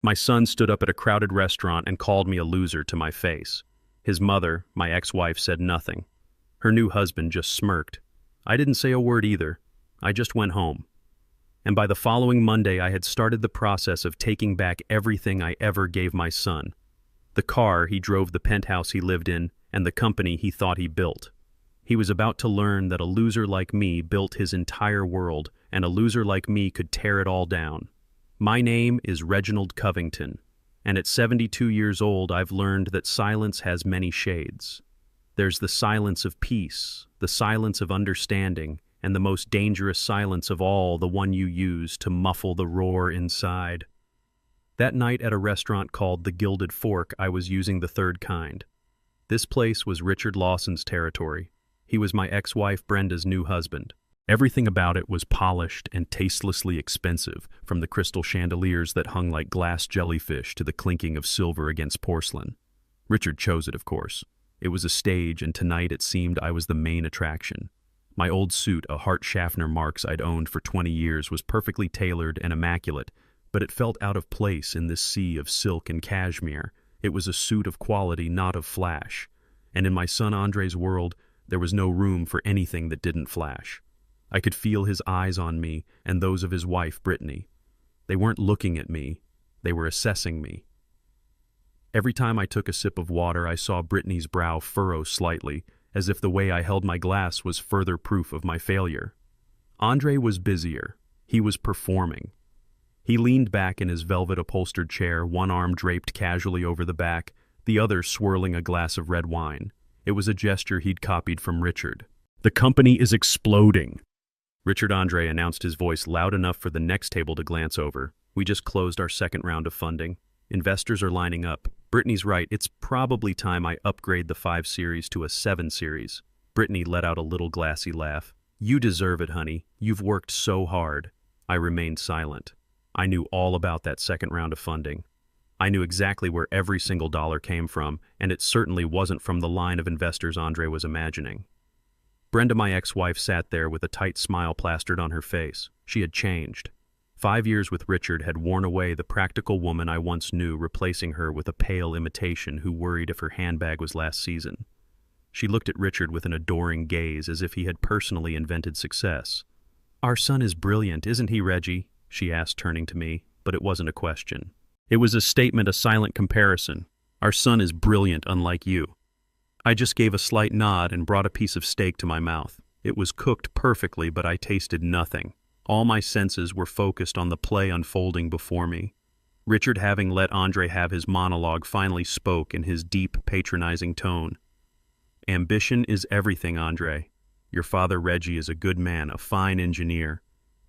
My son stood up at a crowded restaurant and called me a loser to my face. His mother, my ex-wife, said nothing. Her new husband just smirked. I didn't say a word either. I just went home. And by the following Monday, I had started the process of taking back everything I ever gave my son. The car he drove, the penthouse he lived in, and the company he thought he built. He was about to learn that a loser like me built his entire world, and a loser like me could tear it all down. My name is Reginald Covington, and at 72 years old, I've learned that silence has many shades. There's the silence of peace, the silence of understanding, and the most dangerous silence of all, the one you use to muffle the roar inside. That night at a restaurant called the Gilded Fork, I was using the third kind. This place was Richard Lawson's territory. He was my ex-wife Brenda's new husband. Everything about it was polished and tastelessly expensive, from the crystal chandeliers that hung like glass jellyfish to the clinking of silver against porcelain. Richard chose it, of course. It was a stage, and tonight it seemed I was the main attraction. My old suit, a Hart Schaffner Marx I'd owned for 20 years, was perfectly tailored and immaculate, but it felt out of place in this sea of silk and cashmere. It was a suit of quality, not of flash. And in my son Andre's world, there was no room for anything that didn't flash. I could feel his eyes on me and those of his wife, Brittany. They weren't looking at me. They were assessing me. Every time I took a sip of water, I saw Brittany's brow furrow slightly, as if the way I held my glass was further proof of my failure. Andre was busier. He was performing. He leaned back in his velvet-upholstered chair, one arm draped casually over the back, the other swirling a glass of red wine. It was a gesture he'd copied from Richard. "The company is exploding," Richard Andre announced, his voice loud enough for the next table to glance over. "We just closed our second round of funding. Investors are lining up. Brittany's right, it's probably time I upgrade the 5 Series to a 7 Series. Brittany let out a little glassy laugh. "You deserve it, honey. You've worked so hard." I remained silent. I knew all about that second round of funding. I knew exactly where every single dollar came from, and it certainly wasn't from the line of investors Andre was imagining. Brenda, my ex-wife, sat there with a tight smile plastered on her face. She had changed. 5 years with Richard had worn away the practical woman I once knew, replacing her with a pale imitation who worried if her handbag was last season. She looked at Richard with an adoring gaze, as if he had personally invented success. "Our son is brilliant, isn't he, Reggie?" she asked, turning to me, but it wasn't a question. It was a statement, a silent comparison. "Our son is brilliant, unlike you." I just gave a slight nod and brought a piece of steak to my mouth. It was cooked perfectly, but I tasted nothing. All my senses were focused on the play unfolding before me. Richard, having let Andre have his monologue, finally spoke in his deep, patronizing tone. "Ambition is everything, Andre. Your father Reggie is a good man, a fine engineer,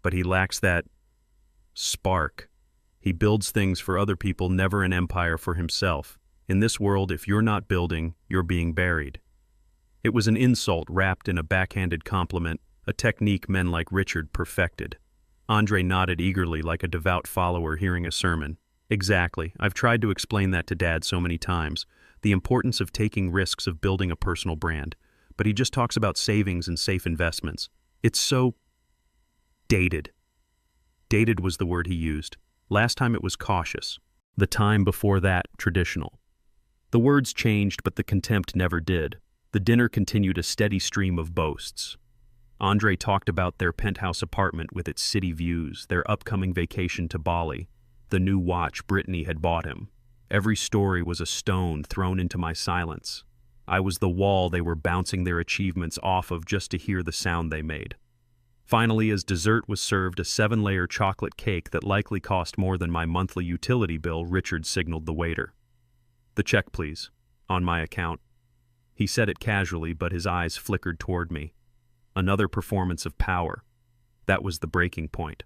but he lacks that spark. He builds things for other people, never an empire for himself. In this world, if you're not building, you're being buried." It was an insult wrapped in a backhanded compliment, a technique men like Richard perfected. Andre nodded eagerly, like a devout follower hearing a sermon. "Exactly. I've tried to explain that to Dad so many times. The importance of taking risks, of building a personal brand. But he just talks about savings and safe investments. It's so dated." Dated was the word he used. Last time it was cautious. The time before that, traditional. The words changed, but the contempt never did. The dinner continued, a steady stream of boasts. Andre talked about their penthouse apartment with its city views, their upcoming vacation to Bali, the new watch Brittany had bought him. Every story was a stone thrown into my silence. I was the wall they were bouncing their achievements off of just to hear the sound they made. Finally, as dessert was served, a 7-layer chocolate cake that likely cost more than my monthly utility bill, Richard signaled the waiter. "The check, please. On my account." He said it casually, but his eyes flickered toward me. Another performance of power. That was the breaking point.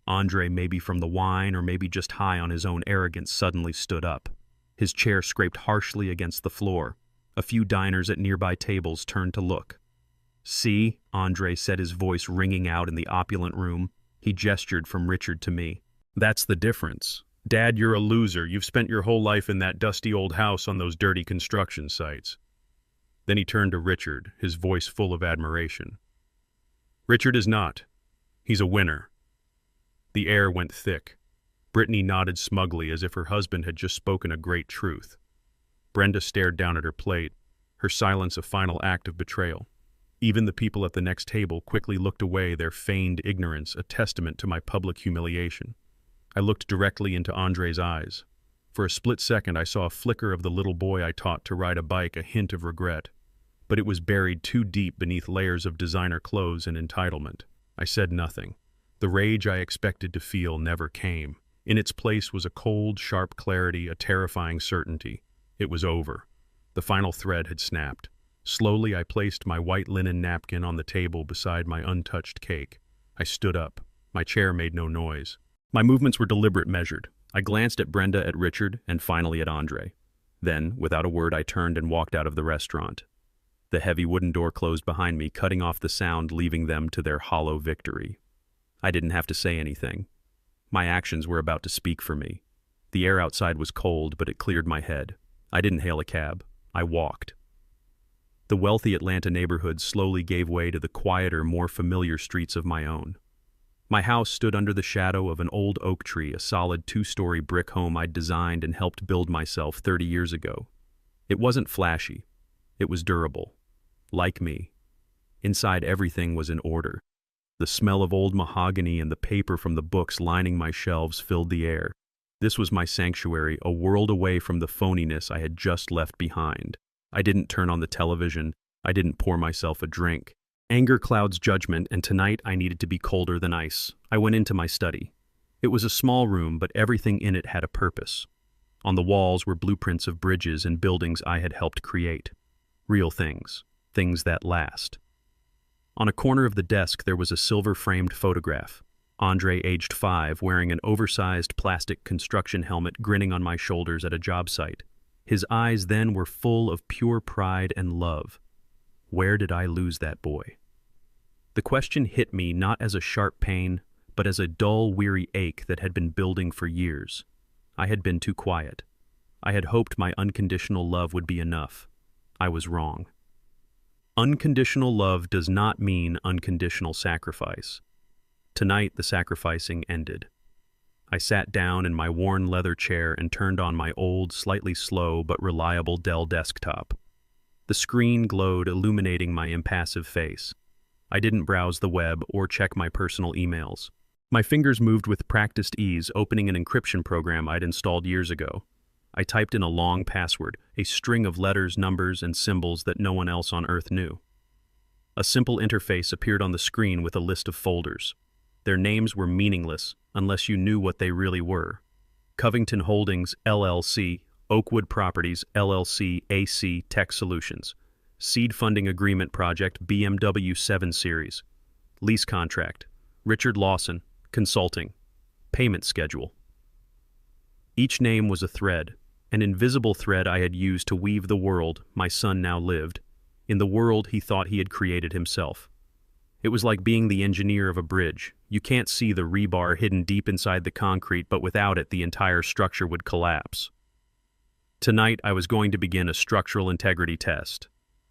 Andre, maybe from the wine or maybe just high on his own arrogance, suddenly stood up. His chair scraped harshly against the floor. A few diners at nearby tables turned to look. "See," Andre said, his voice ringing out in the opulent room. He gestured from Richard to me. "That's the difference. Dad, you're a loser. You've spent your whole life in that dusty old house on those dirty construction sites." Then he turned to Richard, his voice full of admiration. "Richard is not. He's a winner." The air went thick. Brittany nodded smugly as if her husband had just spoken a great truth. Brenda stared down at her plate, her silence a final act of betrayal. Even the people at the next table quickly looked away, their feigned ignorance a testament to my public humiliation. I looked directly into Andre's eyes. For a split second I saw a flicker of the little boy I taught to ride a bike, a hint of regret. But it was buried too deep beneath layers of designer clothes and entitlement. I said nothing. The rage I expected to feel never came. In its place was a cold, sharp clarity, a terrifying certainty. It was over. The final thread had snapped. Slowly I placed my white linen napkin on the table beside my untouched cake. I stood up. My chair made no noise. My movements were deliberate, measured. I glanced at Brenda, at Richard, and finally at Andre. Then, without a word, I turned and walked out of the restaurant. The heavy wooden door closed behind me, cutting off the sound, leaving them to their hollow victory. I didn't have to say anything. My actions were about to speak for me. The air outside was cold, but it cleared my head. I didn't hail a cab. I walked. The wealthy Atlanta neighborhood slowly gave way to the quieter, more familiar streets of my own. My house stood under the shadow of an old oak tree, a solid 2-story brick home I'd designed and helped build myself 30 years ago. It wasn't flashy. It was durable. Like me. Inside, everything was in order. The smell of old mahogany and the paper from the books lining my shelves filled the air. This was my sanctuary, a world away from the phoniness I had just left behind. I didn't turn on the television. I didn't pour myself a drink. Anger clouds judgment, and tonight I needed to be colder than ice. I went into my study. It was a small room, but everything in it had a purpose. On the walls were blueprints of bridges and buildings I had helped create. Real things. Things that last. On a corner of the desk there was a silver-framed photograph. Andre, aged 5, wearing an oversized plastic construction helmet, grinning on my shoulders at a job site. His eyes then were full of pure pride and love. Where did I lose that boy? The question hit me not as a sharp pain, but as a dull, weary ache that had been building for years. I had been too quiet. I had hoped my unconditional love would be enough. I was wrong. Unconditional love does not mean unconditional sacrifice. Tonight, the sacrificing ended. I sat down in my worn leather chair and turned on my old, slightly slow but reliable Dell desktop. The screen glowed, illuminating my impassive face. I didn't browse the web or check my personal emails. My fingers moved with practiced ease, opening an encryption program I'd installed years ago. I typed in a long password, a string of letters, numbers, and symbols that no one else on Earth knew. A simple interface appeared on the screen with a list of folders. Their names were meaningless unless you knew what they really were. Covington Holdings, LLC, Oakwood Properties, LLC, AC Tech Solutions. Seed Funding Agreement Project, BMW 7 Series. Lease Contract, Richard Lawson, Consulting. Payment Schedule. Each name was a thread, an invisible thread I had used to weave the world my son now lived, in the world he thought he had created himself. It was like being the engineer of a bridge. You can't see the rebar hidden deep inside the concrete, but without it, the entire structure would collapse. Tonight, I was going to begin a structural integrity test.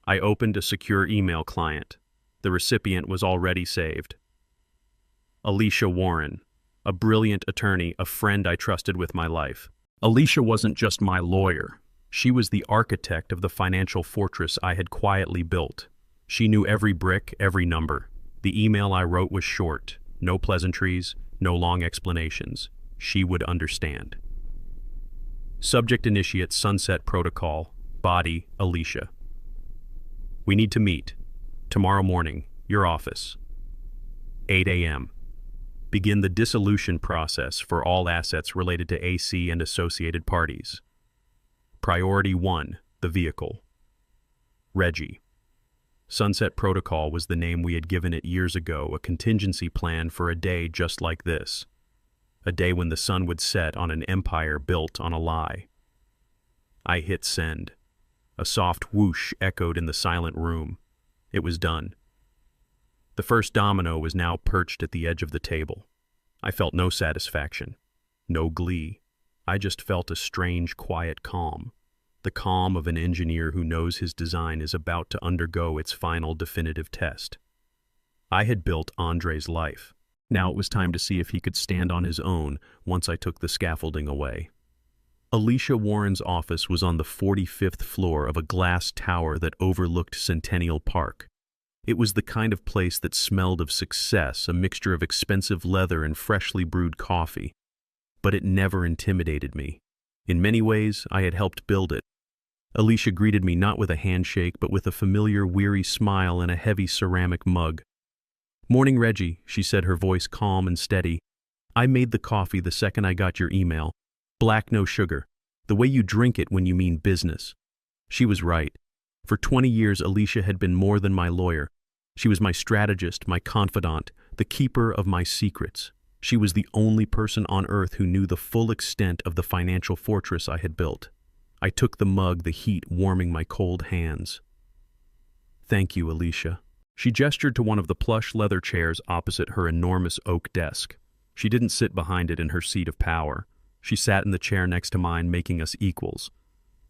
I opened a secure email client. The recipient was already saved. Alicia Warren, a brilliant attorney, a friend I trusted with my life. Alicia wasn't just my lawyer. She was the architect of the financial fortress I had quietly built. She knew every brick, every number. The email I wrote was short. No pleasantries, no long explanations. She would understand. Subject Initiate Sunset Protocol. Body Alicia. We need to meet. Tomorrow morning, your office. 8 a.m. Begin the dissolution process for all assets related to AC and associated parties. Priority 1, the vehicle. Reggie. Sunset Protocol was the name we had given it years ago, a contingency plan for a day just like this. A day when the sun would set on an empire built on a lie. I hit send. A soft whoosh echoed in the silent room. It was done. The first domino was now perched at the edge of the table. I felt no satisfaction, no glee. I just felt a strange, quiet calm. The calm of an engineer who knows his design is about to undergo its final definitive test. I had built Andre's life. Now it was time to see if he could stand on his own once I took the scaffolding away. Alicia Warren's office was on the 45th floor of a glass tower that overlooked Centennial Park. It was the kind of place that smelled of success, a mixture of expensive leather and freshly brewed coffee. But it never intimidated me. In many ways, I had helped build it. Alicia greeted me not with a handshake, but with a familiar, weary smile and a heavy ceramic mug. "Morning, Reggie," she said, her voice calm and steady. "I made the coffee the second I got your email. Black, no sugar. The way you drink it when you mean business." She was right. For 20 years, Alicia had been more than my lawyer. She was my strategist, my confidant, the keeper of my secrets. She was the only person on earth who knew the full extent of the financial fortress I had built. I took the mug, the heat warming my cold hands. "Thank you, Alicia." She gestured to one of the plush leather chairs opposite her enormous oak desk. She didn't sit behind it in her seat of power. She sat in the chair next to mine, making us equals.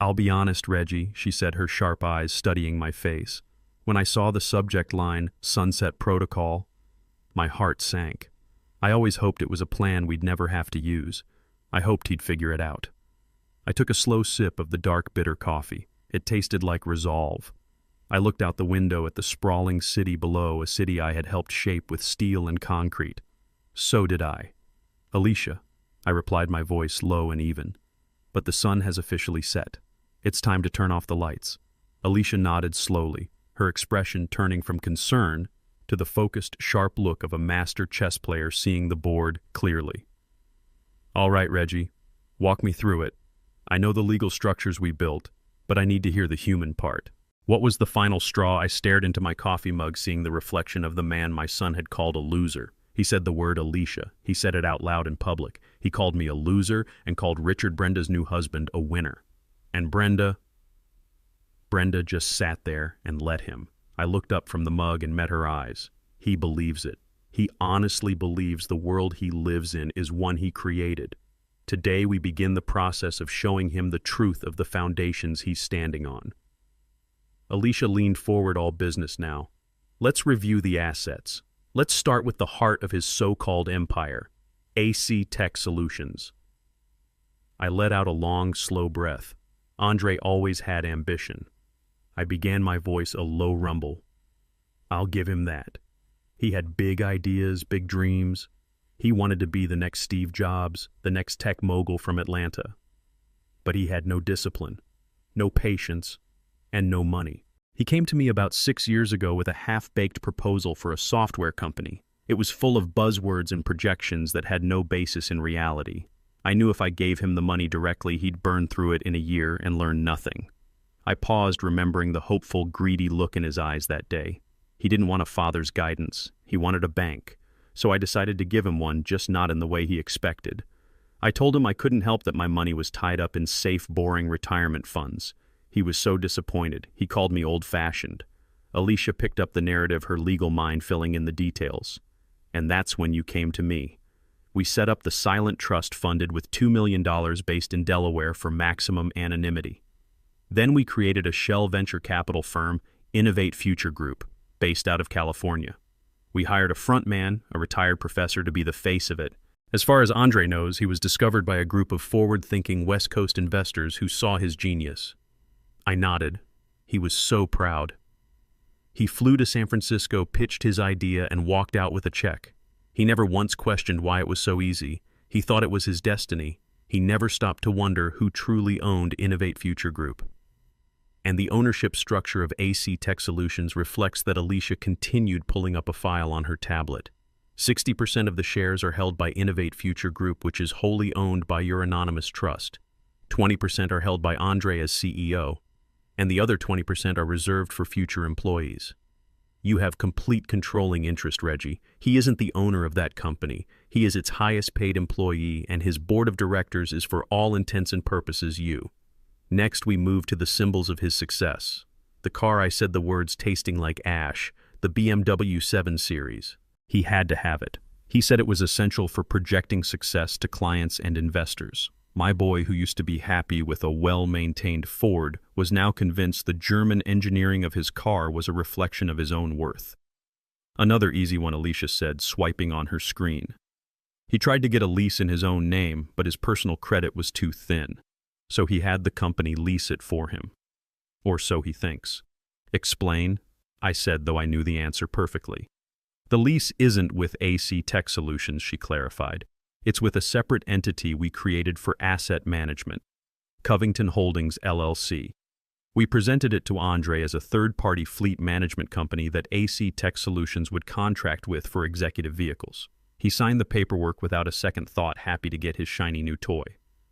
"I'll be honest, Reggie," she said, her sharp eyes studying my face. When I saw the subject line, Sunset Protocol, my heart sank. I always hoped it was a plan we'd never have to use. I hoped he'd figure it out. I took a slow sip of the dark, bitter coffee. It tasted like resolve. I looked out the window at the sprawling city below, a city I had helped shape with steel and concrete. So did I. "Alicia," I replied, my voice low and even. "But the sun has officially set. It's time to turn off the lights." Alicia nodded slowly, her expression turning from concern to the focused, sharp look of a master chess player seeing the board clearly. "All right, Reggie, walk me through it. I know the legal structures we built, but I need to hear the human part." What was the final straw? I stared into my coffee mug, seeing the reflection of the man my son had called a loser. He said the word Alicia. He said it out loud in public. He called me a loser and called Richard, Brenda's new husband, a winner. And Brenda just sat there and let him. I looked up from the mug and met her eyes. He believes it. He honestly believes the world he lives in is one he created. Today we begin the process of showing him the truth of the foundations he's standing on. Alicia leaned forward, all business now. "Let's review the assets. Let's start with the heart of his so-called empire, AC Tech Solutions." I let out a long, slow breath. Andre always had ambition. I began, my voice a low rumble. I'll give him that. He had big ideas, big dreams. He wanted to be the next Steve Jobs, the next tech mogul from Atlanta. But he had no discipline, no patience, and no money. He came to me about 6 years ago with a half-baked proposal for a software company. It was full of buzzwords and projections that had no basis in reality. I knew if I gave him the money directly, he'd burn through it in a year and learn nothing. I paused, remembering the hopeful, greedy look in his eyes that day. He didn't want a father's guidance. He wanted a bank. So I decided to give him one, just not in the way he expected. I told him I couldn't help that my money was tied up in safe, boring retirement funds. He was so disappointed. He called me old-fashioned. Alicia picked up the narrative, her legal mind filling in the details. And that's when you came to me. We set up the silent trust funded with $2 million based in Delaware for maximum anonymity. Then we created a shell venture capital firm, Innovate Future Group, based out of California. We hired a front man, a retired professor, to be the face of it. As far as Andre knows, he was discovered by a group of forward-thinking West Coast investors who saw his genius. I nodded. He was so proud. He flew to San Francisco, pitched his idea, and walked out with a check. He never once questioned why it was so easy. He thought it was his destiny. He never stopped to wonder who truly owned Innovate Future Group. And the ownership structure of AC Tech Solutions reflects that Alicia continued pulling up a file on her tablet. 60% of the shares are held by Innovate Future Group, which is wholly owned by your anonymous trust. 20% are held by Andre as CEO, and the other 20% are reserved for future employees. You have complete controlling interest, Reggie. He isn't the owner of that company. He is its highest paid employee, and his board of directors is for all intents and purposes you. Next, we move to the symbols of his success. The car, I said the words tasting like ash, the BMW 7 Series. He had to have it. He said it was essential for projecting success to clients and investors. My boy, who used to be happy with a well-maintained Ford, was now convinced the German engineering of his car was a reflection of his own worth. Another easy one, Alicia said, swiping on her screen. He tried to get a lease in his own name, but his personal credit was too thin, so he had the company lease it for him. Or so he thinks. Explain, I said, though I knew the answer perfectly. The lease isn't with AC Tech Solutions, she clarified. It's with a separate entity we created for asset management, Covington Holdings LLC. We presented it to Andre as a third-party fleet management company that AC Tech Solutions would contract with for executive vehicles. He signed the paperwork without a second thought, happy to get his shiny new toy.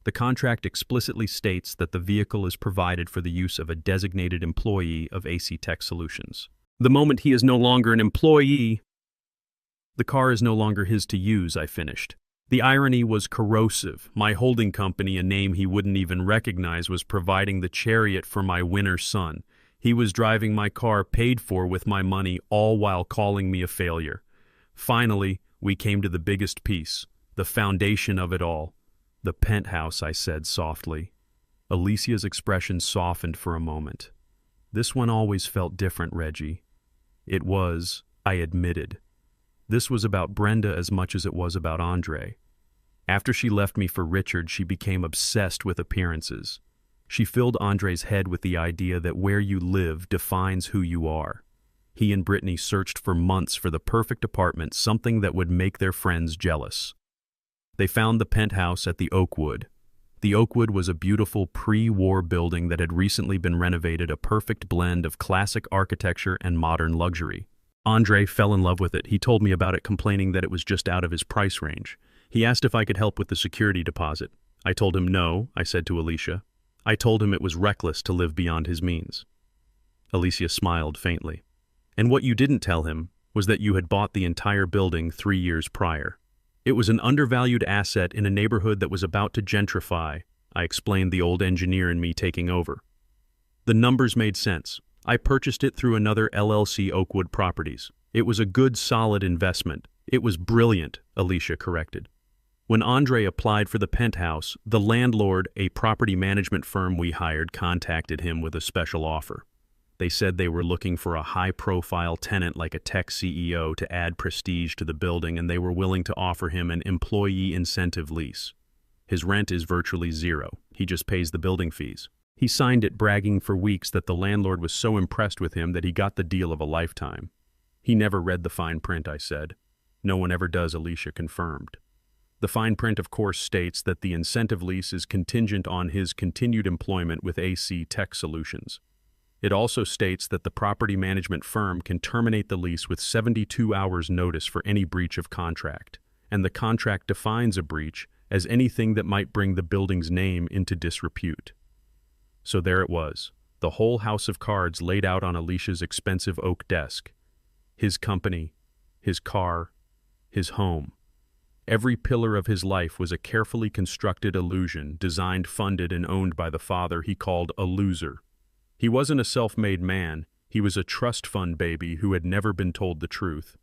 The contract explicitly states that the vehicle is provided for the use of a designated employee of AC Tech Solutions. The moment he is no longer an employee, the car is no longer his to use, I finished. The irony was corrosive. My holding company, a name he wouldn't even recognize, was providing the chariot for my winner son. He was driving my car paid for with my money, all while calling me a failure. Finally, we came to the biggest piece, the foundation of it all. The penthouse, I said softly. Alicia's expression softened for a moment. This one always felt different, Reggie. It was, I admitted. This was about Brenda as much as it was about Andre. After she left me for Richard, she became obsessed with appearances. She filled Andre's head with the idea that where you live defines who you are. He and Brittany searched for months for the perfect apartment, something that would make their friends jealous. They found the penthouse at the Oakwood. The Oakwood was a beautiful pre-war building that had recently been renovated, a perfect blend of classic architecture and modern luxury. Andre fell in love with it. He told me about it, complaining that it was just out of his price range. He asked if I could help with the security deposit. I told him no, I said to Alicia. I told him it was reckless to live beyond his means. Alicia smiled faintly. And what you didn't tell him was that you had bought the entire building 3 years prior. It was an undervalued asset in a neighborhood that was about to gentrify, I explained, the old engineer in me taking over. The numbers made sense. I purchased it through another LLC, Oakwood Properties. It was a good, solid investment. It was brilliant, Alicia corrected. When Andre applied for the penthouse, the landlord, a property management firm we hired, contacted him with a special offer. They said they were looking for a high-profile tenant like a tech CEO to add prestige to the building, and they were willing to offer him an employee incentive lease. His rent is virtually zero. He just pays the building fees. He signed it, bragging for weeks that the landlord was so impressed with him that he got the deal of a lifetime. He never read the fine print, I said. No one ever does, Alicia confirmed. The fine print, of course, states that the incentive lease is contingent on his continued employment with AC Tech Solutions. It also states that the property management firm can terminate the lease with 72 hours notice for any breach of contract, and the contract defines a breach as anything that might bring the building's name into disrepute. So there it was, the whole house of cards laid out on Alicia's expensive oak desk. His company, his car, his home. Every pillar of his life was a carefully constructed illusion, designed, funded, and owned by the father he called a loser. He wasn't a self-made man. He was a trust fund baby who had never been told the truth.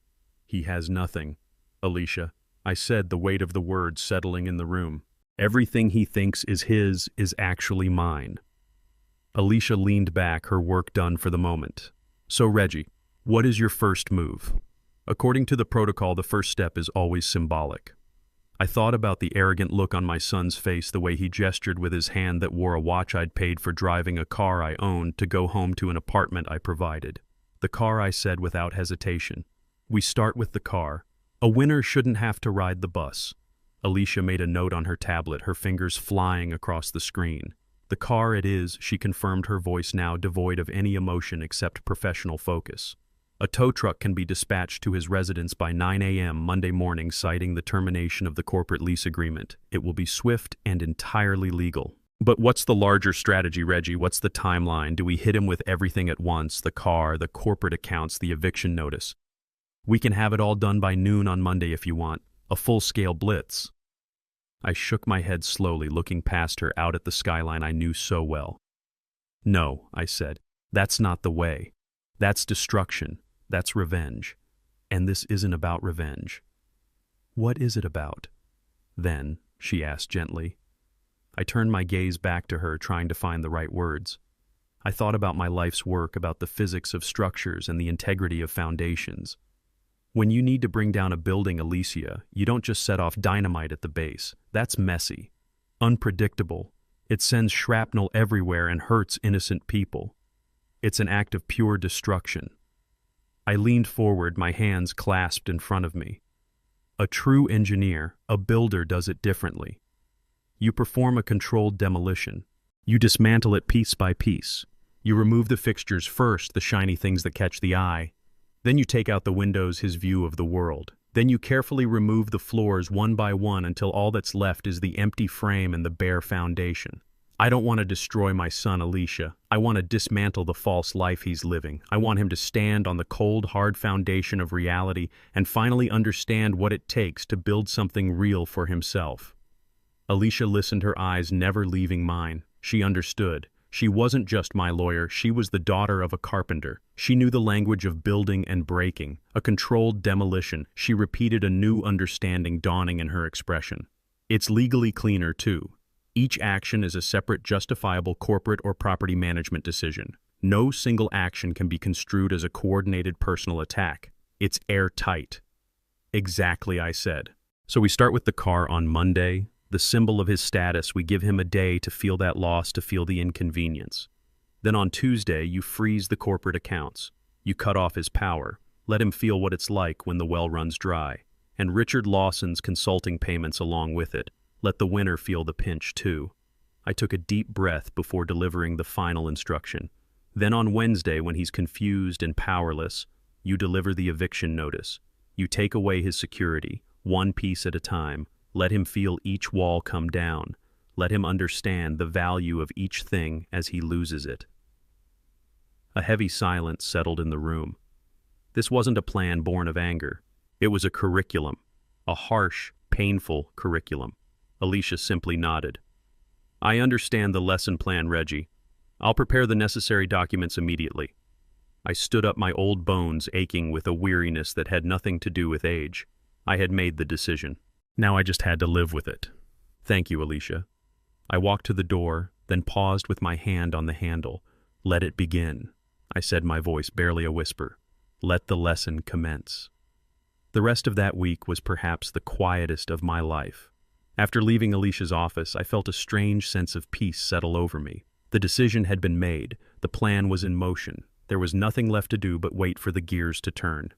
He has nothing, Alicia, I said, the weight of the words settling in the room. Everything he thinks is his is actually mine. Alicia leaned back, her work done for the moment. So, Reggie, what is your first move? According to the protocol, the first step is always symbolic. I thought about the arrogant look on my son's face, the way he gestured with his hand that wore a watch I'd paid for driving a car I owned to go home to an apartment I provided. The car, I said without hesitation. We start with the car. A winner shouldn't have to ride the bus. Alicia made a note on her tablet, her fingers flying across the screen. The car it is, she confirmed, her voice now devoid of any emotion except professional focus. A tow truck can be dispatched to his residence by 9 a.m. Monday morning, citing the termination of the corporate lease agreement. It will be swift and entirely legal. But what's the larger strategy, Reggie? What's the timeline? Do we hit him with everything at once? The car, the corporate accounts, the eviction notice? We can have it all done by noon on Monday if you want. A full-scale blitz. I shook my head slowly, looking past her out at the skyline I knew so well. No, I said. That's not the way. That's destruction. That's revenge. And this isn't about revenge. What is it about? Then, she asked gently. I turned my gaze back to her, trying to find the right words. I thought about my life's work, about the physics of structures and the integrity of foundations. When you need to bring down a building, Alicia, you don't just set off dynamite at the base. That's messy, unpredictable. It sends shrapnel everywhere and hurts innocent people. It's an act of pure destruction. I leaned forward, my hands clasped in front of me. A true engineer, a builder, does it differently. You perform a controlled demolition. You dismantle it piece by piece. You remove the fixtures first, the shiny things that catch the eye. Then you take out the windows, his view of the world. Then you carefully remove the floors one by one until all that's left is the empty frame and the bare foundation. I don't want to destroy my son, Alicia. I want to dismantle the false life he's living. I want him to stand on the cold, hard foundation of reality and finally understand what it takes to build something real for himself. Alicia listened, her eyes never leaving mine. She understood. She wasn't just my lawyer, she was the daughter of a carpenter. She knew the language of building and breaking, a controlled demolition. She repeated, a new understanding dawning in her expression. It's legally cleaner, too. Each action is a separate, justifiable corporate or property management decision. No single action can be construed as a coordinated personal attack. It's airtight. Exactly, I said. So we start with the car on Monday. The symbol of his status, we give him a day to feel that loss, to feel the inconvenience. Then on Tuesday, you freeze the corporate accounts. You cut off his power. Let him feel what it's like when the well runs dry. And Richard Lawson's consulting payments along with it. Let the winner feel the pinch, too. I took a deep breath before delivering the final instruction. Then on Wednesday, when he's confused and powerless, you deliver the eviction notice. You take away his security, one piece at a time. Let him feel each wall come down. Let him understand the value of each thing as he loses it. A heavy silence settled in the room. This wasn't a plan born of anger. It was a curriculum, a harsh, painful curriculum. Alicia simply nodded. I understand the lesson plan, Reggie. I'll prepare the necessary documents immediately. I stood up, my old bones aching with a weariness that had nothing to do with age. I had made the decision. Now I just had to live with it. Thank you, Alicia. I walked to the door, then paused with my hand on the handle. Let it begin, I said, my voice barely a whisper. Let the lesson commence. The rest of that week was perhaps the quietest of my life. After leaving Alicia's office, I felt a strange sense of peace settle over me. The decision had been made. The plan was in motion. There was nothing left to do but wait for the gears to turn.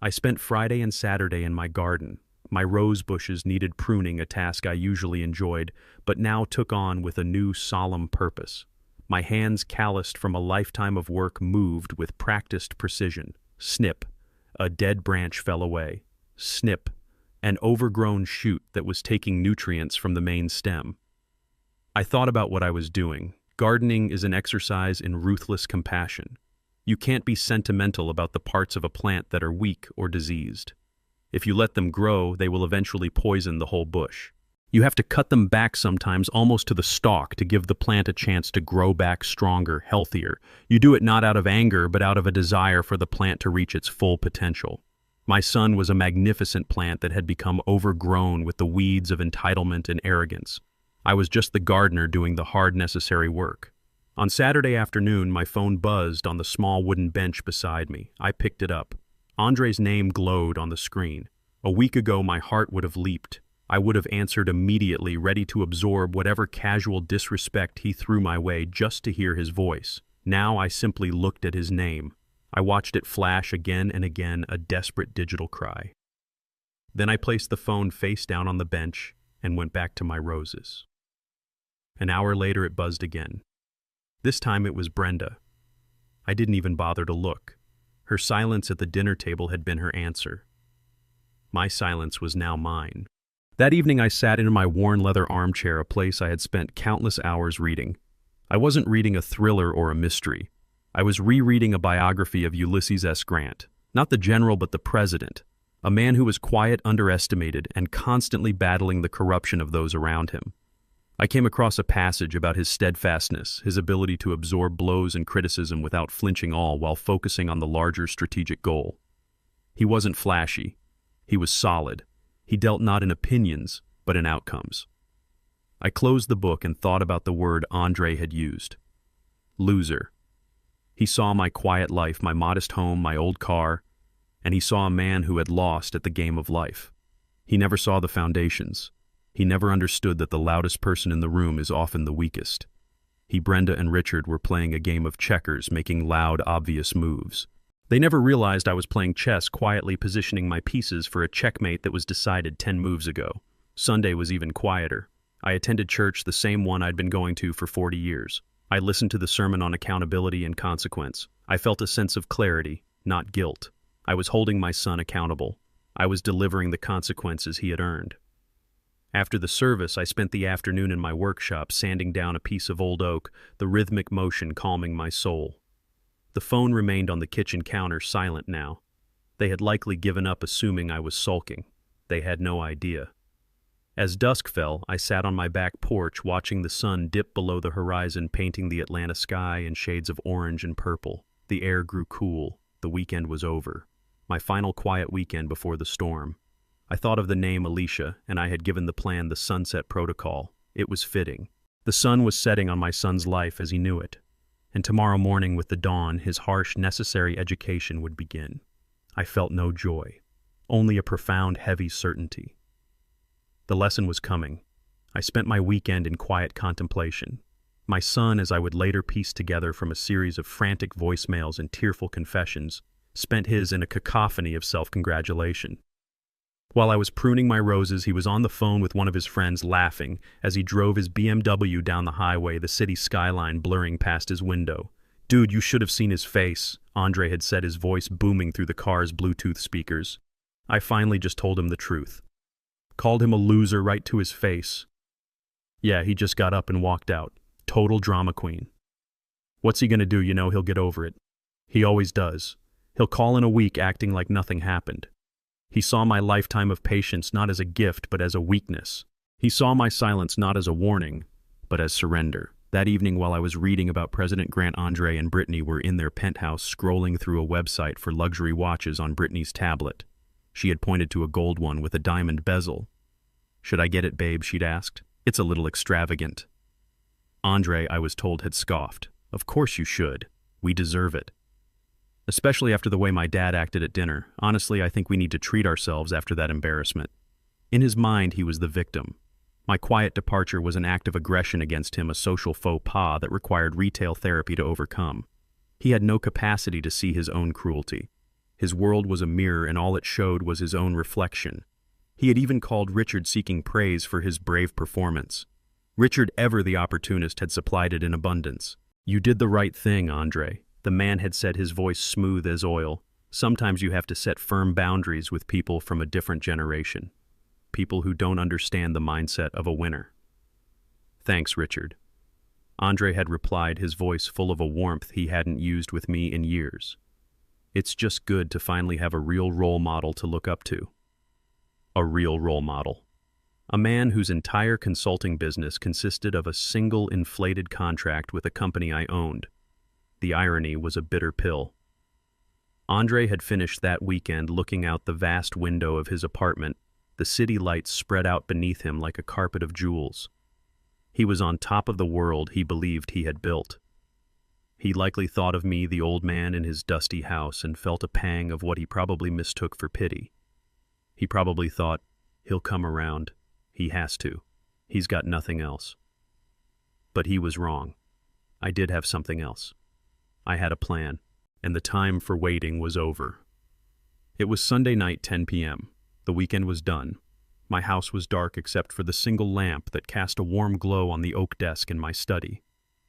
I spent Friday and Saturday in my garden. My rose bushes needed pruning, a task I usually enjoyed, but now took on with a new solemn purpose. My hands, calloused from a lifetime of work, moved with practiced precision. Snip, a dead branch fell away. Snip, an overgrown shoot that was taking nutrients from the main stem. I thought about what I was doing. Gardening is an exercise in ruthless compassion. You can't be sentimental about the parts of a plant that are weak or diseased. If you let them grow, they will eventually poison the whole bush. You have to cut them back sometimes almost to the stalk to give the plant a chance to grow back stronger, healthier. You do it not out of anger, but out of a desire for the plant to reach its full potential. My son was a magnificent plant that had become overgrown with the weeds of entitlement and arrogance. I was just the gardener doing the hard, necessary work. On Saturday afternoon, my phone buzzed on the small wooden bench beside me. I picked it up. Andre's name glowed on the screen. A week ago, my heart would have leaped. I would have answered immediately, ready to absorb whatever casual disrespect he threw my way just to hear his voice. Now I simply looked at his name. I watched it flash again and again, a desperate digital cry. Then I placed the phone face down on the bench and went back to my roses. An hour later, it buzzed again. This time it was Brenda. I didn't even bother to look. Her silence at the dinner table had been her answer. My silence was now mine. That evening I sat in my worn leather armchair, a place I had spent countless hours reading. I wasn't reading a thriller or a mystery. I was rereading a biography of Ulysses S. Grant, not the general but the president, a man who was quiet, underestimated, and constantly battling the corruption of those around him. I came across a passage about his steadfastness, his ability to absorb blows and criticism without flinching all while focusing on the larger strategic goal. He wasn't flashy. He was solid. He dealt not in opinions, but in outcomes. I closed the book and thought about the word Andre had used. Loser. He saw my quiet life, my modest home, my old car, and he saw a man who had lost at the game of life. He never saw the foundations. He never understood that the loudest person in the room is often the weakest. Brenda and Richard were playing a game of checkers, making loud, obvious moves. They never realized I was playing chess, quietly positioning my pieces for a checkmate that was decided 10 moves ago. Sunday was even quieter. I attended church, the same one I'd been going to for 40 years. I listened to the sermon on accountability and consequence. I felt a sense of clarity, not guilt. I was holding my son accountable. I was delivering the consequences he had earned. After the service, I spent the afternoon in my workshop sanding down a piece of old oak, the rhythmic motion calming my soul. The phone remained on the kitchen counter, silent now. They had likely given up, assuming I was sulking. They had no idea. As dusk fell, I sat on my back porch watching the sun dip below the horizon, painting the Atlanta sky in shades of orange and purple. The air grew cool. The weekend was over. My final quiet weekend before the storm. I thought of the name Alicia, and I had given the plan the Sunset Protocol. It was fitting. The sun was setting on my son's life as he knew it. And tomorrow morning with the dawn, his harsh, necessary education would begin. I felt no joy, only a profound, heavy certainty. The lesson was coming. I spent my weekend in quiet contemplation. My son, as I would later piece together from a series of frantic voicemails and tearful confessions, spent his in a cacophony of self-congratulation. While I was pruning my roses, he was on the phone with one of his friends, laughing as he drove his BMW down the highway, the city skyline blurring past his window. "Dude, you should have seen his face," Andre had said, his voice booming through the car's Bluetooth speakers. I finally just told him the truth. Called him a loser right to his face. Yeah, he just got up and walked out. Total drama queen. What's he gonna do? You know, he'll get over it. He always does. He'll call in a week acting like nothing happened. He saw my lifetime of patience not as a gift, but as a weakness. He saw my silence not as a warning, but as surrender. That evening, while I was reading about President Grant, Andre and Brittany were in their penthouse scrolling through a website for luxury watches on Brittany's tablet. She had pointed to a gold one with a diamond bezel. "Should I get it, babe?" she'd asked. "It's a little extravagant." Andre, I was told, had scoffed. "Of course you should. We deserve it. Especially after the way my dad acted at dinner. Honestly, I think we need to treat ourselves after that embarrassment." In his mind, he was the victim. My quiet departure was an act of aggression against him, a social faux pas that required retail therapy to overcome. He had no capacity to see his own cruelty. His world was a mirror, and all it showed was his own reflection. He had even called Richard, seeking praise for his brave performance. Richard, ever the opportunist, had supplied it in abundance. "You did the right thing, Andre," the man had said, his voice smooth as oil. "Sometimes you have to set firm boundaries with people from a different generation. People who don't understand the mindset of a winner." "Thanks, Richard." Andre had replied, his voice full of a warmth he hadn't used with me in years. "It's just good to finally have a real role model to look up to." A real role model. A man whose entire consulting business consisted of a single inflated contract with a company I owned. The irony was a bitter pill. Andre had finished that weekend looking out the vast window of his apartment, the city lights spread out beneath him like a carpet of jewels. He was on top of the world he believed he had built. He likely thought of me, the old man in his dusty house, and felt a pang of what he probably mistook for pity. He probably thought, "He'll come around. He has to. He's got nothing else." But he was wrong. I did have something else. I had a plan, and the time for waiting was over. It was Sunday night, 10 p.m. The weekend was done. My house was dark except for the single lamp that cast a warm glow on the oak desk in my study.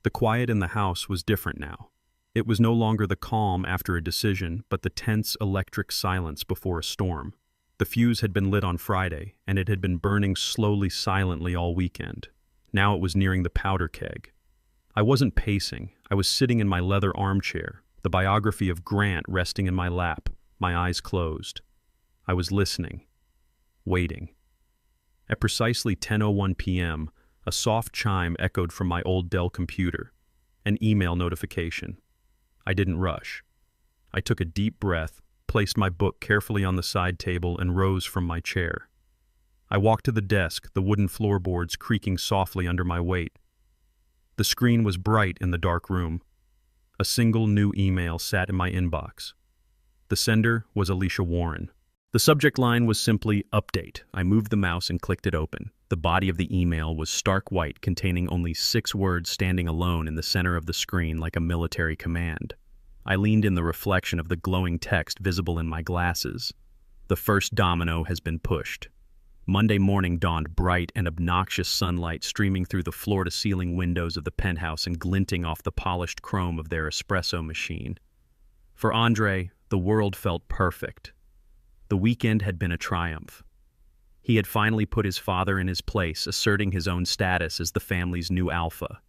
The quiet in the house was different now. It was no longer the calm after a decision, but the tense electric silence before a storm. The fuse had been lit on Friday, and it had been burning slowly, silently all weekend. Now it was nearing the powder keg. I wasn't pacing. I was sitting in my leather armchair, the biography of Grant resting in my lap, my eyes closed. I was listening, waiting. At precisely 10:01 p.m., a soft chime echoed from my old Dell computer, an email notification. I didn't rush. I took a deep breath, placed my book carefully on the side table, and rose from my chair. I walked to the desk, the wooden floorboards creaking softly under my weight. The screen was bright in the dark room. A single new email sat in my inbox. The sender was Alicia Warren. The subject line was simply, "Update." I moved the mouse and clicked it open. The body of the email was stark white, containing only 6 words standing alone in the center of the screen like a military command. I leaned in the reflection of the glowing text visible in my glasses. The first domino has been pushed. Monday morning dawned bright and obnoxious sunlight streaming through the floor-to-ceiling windows of the penthouse and glinting off the polished chrome of their espresso machine. For Andre, the world felt perfect. The weekend had been a triumph. He had finally put his father in his place, asserting his own status as the family's new alpha.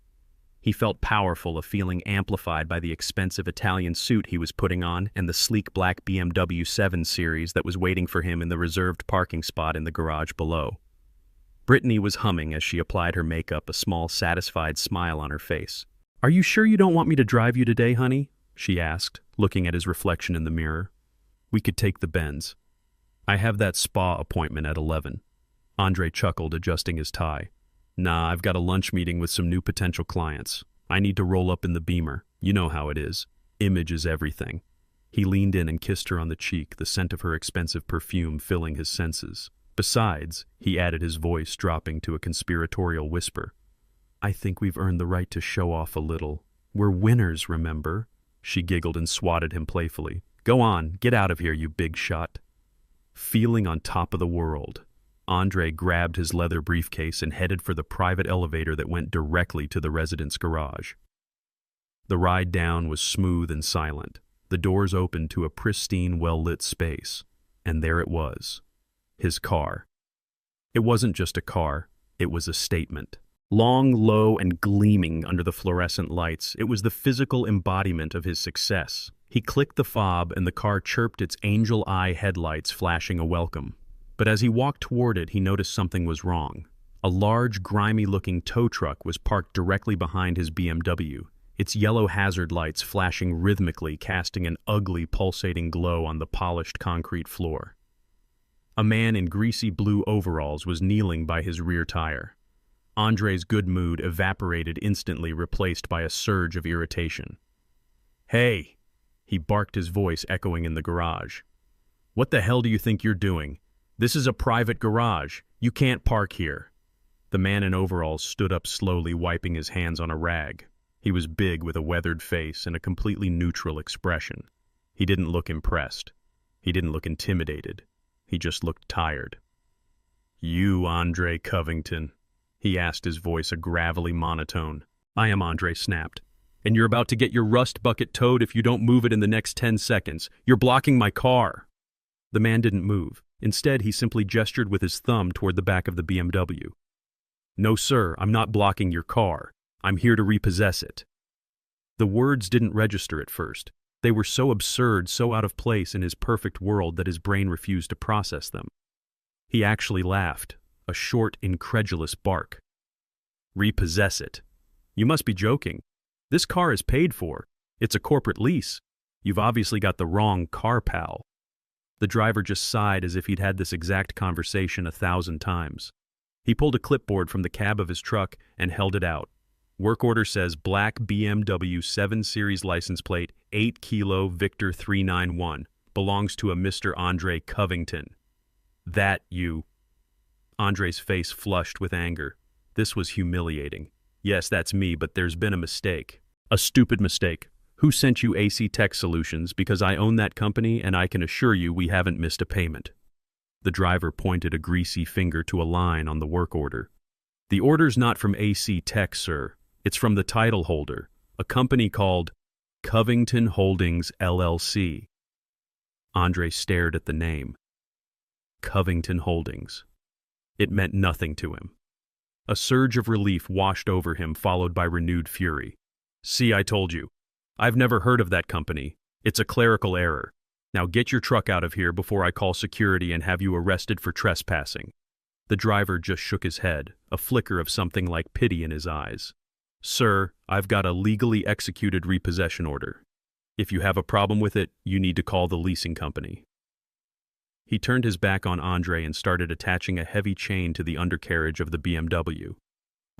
He felt powerful, a feeling amplified by the expensive Italian suit he was putting on and the sleek black BMW 7 Series that was waiting for him in the reserved parking spot in the garage below. Brittany was humming as she applied her makeup, a small, satisfied smile on her face. "Are you sure you don't want me to drive you today, honey?" she asked, looking at his reflection in the mirror. "We could take the Benz. I have that spa appointment at 11. Andre chuckled, adjusting his tie. "Nah, I've got a lunch meeting with some new potential clients. I need to roll up in the Beamer. You know how it is. Image is everything." He leaned in and kissed her on the cheek, the scent of her expensive perfume filling his senses. "Besides," he added, his voice dropping to a conspiratorial whisper, "I think we've earned the right to show off a little. We're winners, remember?" She giggled and swatted him playfully. "Go on, get out of here, you big shot." Feeling on top of the world, Andre grabbed his leather briefcase and headed for the private elevator that went directly to the resident's garage. The ride down was smooth and silent. The doors opened to a pristine, well-lit space, and there it was, his car. It wasn't just a car, it was a statement. Long, low, and gleaming under the fluorescent lights, it was the physical embodiment of his success. He clicked the fob and the car chirped, its angel eye headlights flashing a welcome. But as he walked toward it, he noticed something was wrong. A large, grimy-looking tow truck was parked directly behind his BMW, its yellow hazard lights flashing rhythmically, casting an ugly, pulsating glow on the polished concrete floor. A man in greasy blue overalls was kneeling by his rear tire. Andre's good mood evaporated instantly, replaced by a surge of irritation. "Hey!" He barked, his voice echoing in the garage. "What the hell do you think you're doing? This is a private garage. You can't park here." The man in overalls stood up slowly, wiping his hands on a rag. He was big, with a weathered face and a completely neutral expression. He didn't look impressed. He didn't look intimidated. He just looked tired. "You Andre Covington?" he asked, his voice a gravelly monotone. "I am," Andre snapped. "And you're about to get your rust bucket towed if you don't move it in the next 10 seconds. You're blocking my car." The man didn't move. Instead, he simply gestured with his thumb toward the back of the BMW. "No, sir, I'm not blocking your car. I'm here to repossess it." The words didn't register at first. They were so absurd, so out of place in his perfect world that his brain refused to process them. He actually laughed, a short, incredulous bark. "Repossess it? You must be joking. This car is paid for. It's a corporate lease. You've obviously got the wrong car, pal." The driver just sighed, as if he'd had this exact conversation 1,000 times. He pulled a clipboard from the cab of his truck and held it out. Work order says black BMW 7 Series license plate, 8 Kilo Victor 391. Belongs to a Mr. Andre Covington. "That you..." Andre's face flushed with anger. This was humiliating. "Yes, that's me, but there's been a mistake. A stupid mistake. Who sent you AC Tech Solutions? Because I own that company, and I can assure you we haven't missed a payment." The driver pointed a greasy finger to a line on the work order. "The order's not from AC Tech, sir. It's from the title holder, a company called Covington Holdings, LLC. Andre stared at the name. Covington Holdings. It meant nothing to him. A surge of relief washed over him, followed by renewed fury. "See, I told you. I've never heard of that company. It's a clerical error. Now get your truck out of here before I call security and have you arrested for trespassing." The driver just shook his head, a flicker of something like pity in his eyes. "Sir, I've got a legally executed repossession order. If you have a problem with it, you need to call the leasing company." He turned his back on Andre and started attaching a heavy chain to the undercarriage of the BMW.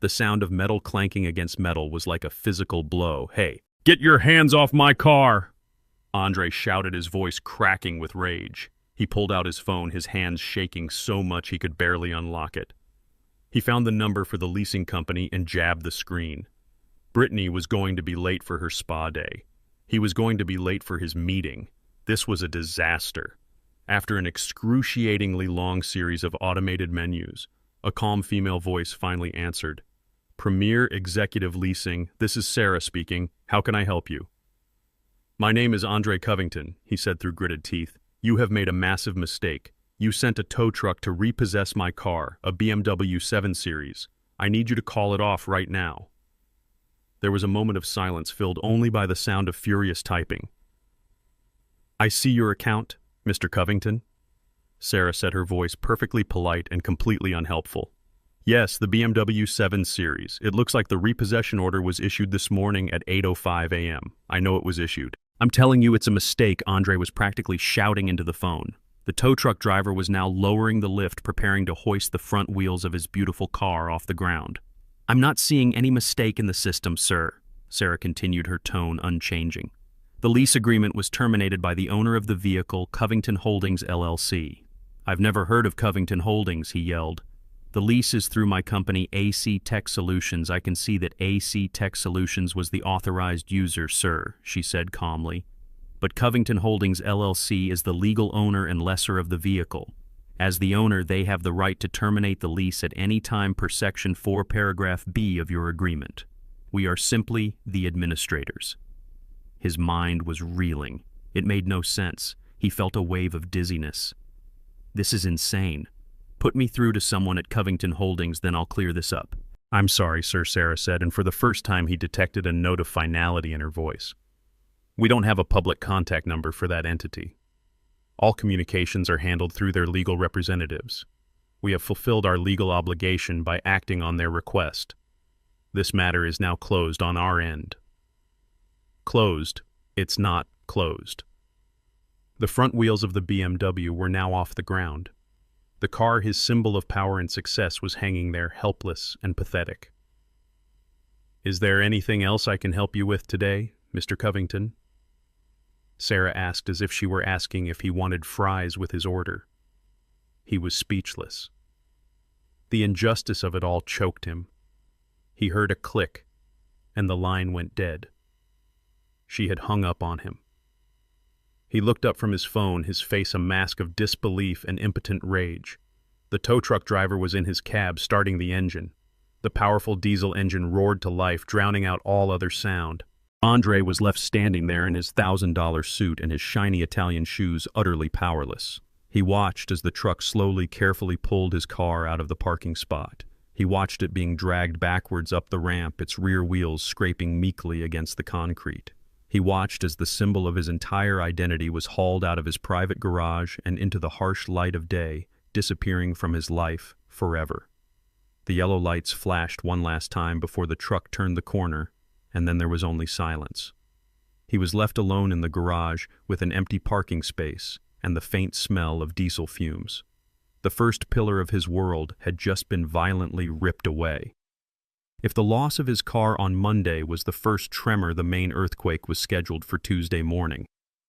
The sound of metal clanking against metal was like a physical blow. "Hey, get your hands off my car!" Andre shouted, his voice cracking with rage. He pulled out his phone, his hands shaking so much he could barely unlock it. He found the number for the leasing company and jabbed the screen. Brittany was going to be late for her spa day. He was going to be late for his meeting. This was a disaster. After an excruciatingly long series of automated menus, a calm female voice finally answered. Premier Executive Leasing, this is Sarah speaking. How can I help you? My name is Andre Covington, he said through gritted teeth. You have made a massive mistake. You sent a tow truck to repossess my car, a BMW 7 Series. I need you to call it off right now. There was a moment of silence filled only by the sound of furious typing. I see your account, Mr. Covington, Sarah said, her voice perfectly polite and completely unhelpful. Yes, the BMW 7 Series. It looks like the repossession order was issued this morning at 8:05 a.m. I know it was issued. I'm telling you it's a mistake, Andre was practically shouting into the phone. The tow truck driver was now lowering the lift, preparing to hoist the front wheels of his beautiful car off the ground. I'm not seeing any mistake in the system, sir, Sarah continued, her tone unchanging. The lease agreement was terminated by the owner of the vehicle, Covington Holdings, LLC. I've never heard of Covington Holdings, he yelled. The lease is through my company, AC Tech Solutions. I can see that AC Tech Solutions was the authorized user, sir, she said calmly. But Covington Holdings, LLC is the legal owner and lessor of the vehicle. As the owner, they have the right to terminate the lease at any time per Section 4, Paragraph B of your agreement. We are simply the administrators. His mind was reeling. It made no sense. He felt a wave of dizziness. This is insane. Put me through to someone at Covington Holdings, then I'll clear this up. I'm sorry, sir, Sarah said, and for the first time he detected a note of finality in her voice. We don't have a public contact number for that entity. All communications are handled through their legal representatives. We have fulfilled our legal obligation by acting on their request. This matter is now closed on our end. Closed. It's not closed. The front wheels of the BMW were now off the ground. The car, his symbol of power and success, was hanging there, helpless and pathetic. Is there anything else I can help you with today, Mr. Covington? Sarah asked, as if she were asking if he wanted fries with his order. He was speechless. The injustice of it all choked him. He heard a click, and the line went dead. She had hung up on him. He looked up from his phone, his face a mask of disbelief and impotent rage. The tow truck driver was in his cab, starting the engine. The powerful diesel engine roared to life, drowning out all other sound. Andre was left standing there in his $1,000 suit and his shiny Italian shoes, utterly powerless. He watched as the truck slowly, carefully pulled his car out of the parking spot. He watched it being dragged backwards up the ramp, its rear wheels scraping meekly against the concrete. He watched as the symbol of his entire identity was hauled out of his private garage and into the harsh light of day, disappearing from his life forever. The yellow lights flashed one last time before the truck turned the corner, and then there was only silence. He was left alone in the garage with an empty parking space and the faint smell of diesel fumes. The first pillar of his world had just been violently ripped away. If the loss of his car on Monday was the first tremor, the main earthquake was scheduled for Tuesday morning.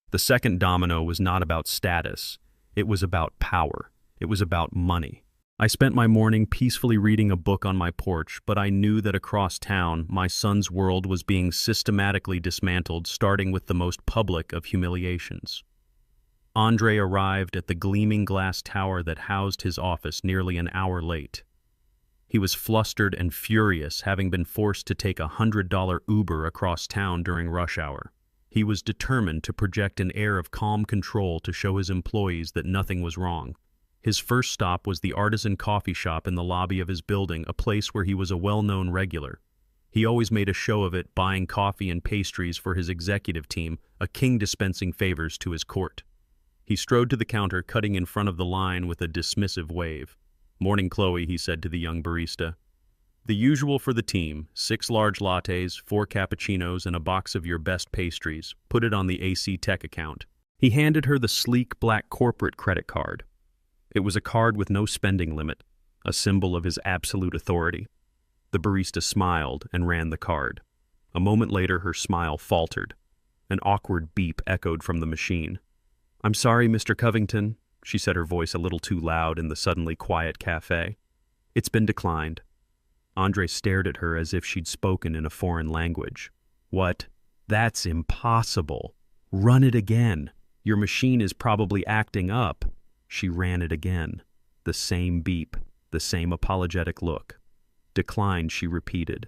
The second domino was not about status. It was about power. It was about money. I spent my morning peacefully reading a book on my porch, but I knew that across town, my son's world was being systematically dismantled, starting with the most public of humiliations. Andre arrived at the gleaming glass tower that housed his office nearly an hour late. He was flustered and furious, having been forced to take a $100 Uber across town during rush hour. He was determined to project an air of calm control to show his employees that nothing was wrong. His first stop was the artisan coffee shop in the lobby of his building, a place where he was a well-known regular. He always made a show of it, buying coffee and pastries for his executive team, a king dispensing favors to his court. He strode to the counter, cutting in front of the line with a dismissive wave. "Morning, Chloe," he said to the young barista. "The usual for the team, 6 large lattes, 4 cappuccinos, and a box of your best pastries. Put it on the AC Tech account." He handed her the sleek black corporate credit card. It was a card with no spending limit, a symbol of his absolute authority. The barista smiled and ran the card. A moment later, her smile faltered. An awkward beep echoed from the machine. "I'm sorry, Mr. Covington," she said, her voice a little too loud in the suddenly quiet cafe. "It's been declined." Andre stared at her as if she'd spoken in a foreign language. "What? That's impossible. Run it again. Your machine is probably acting up." She ran it again. The same beep, the same apologetic look. "Declined," she repeated.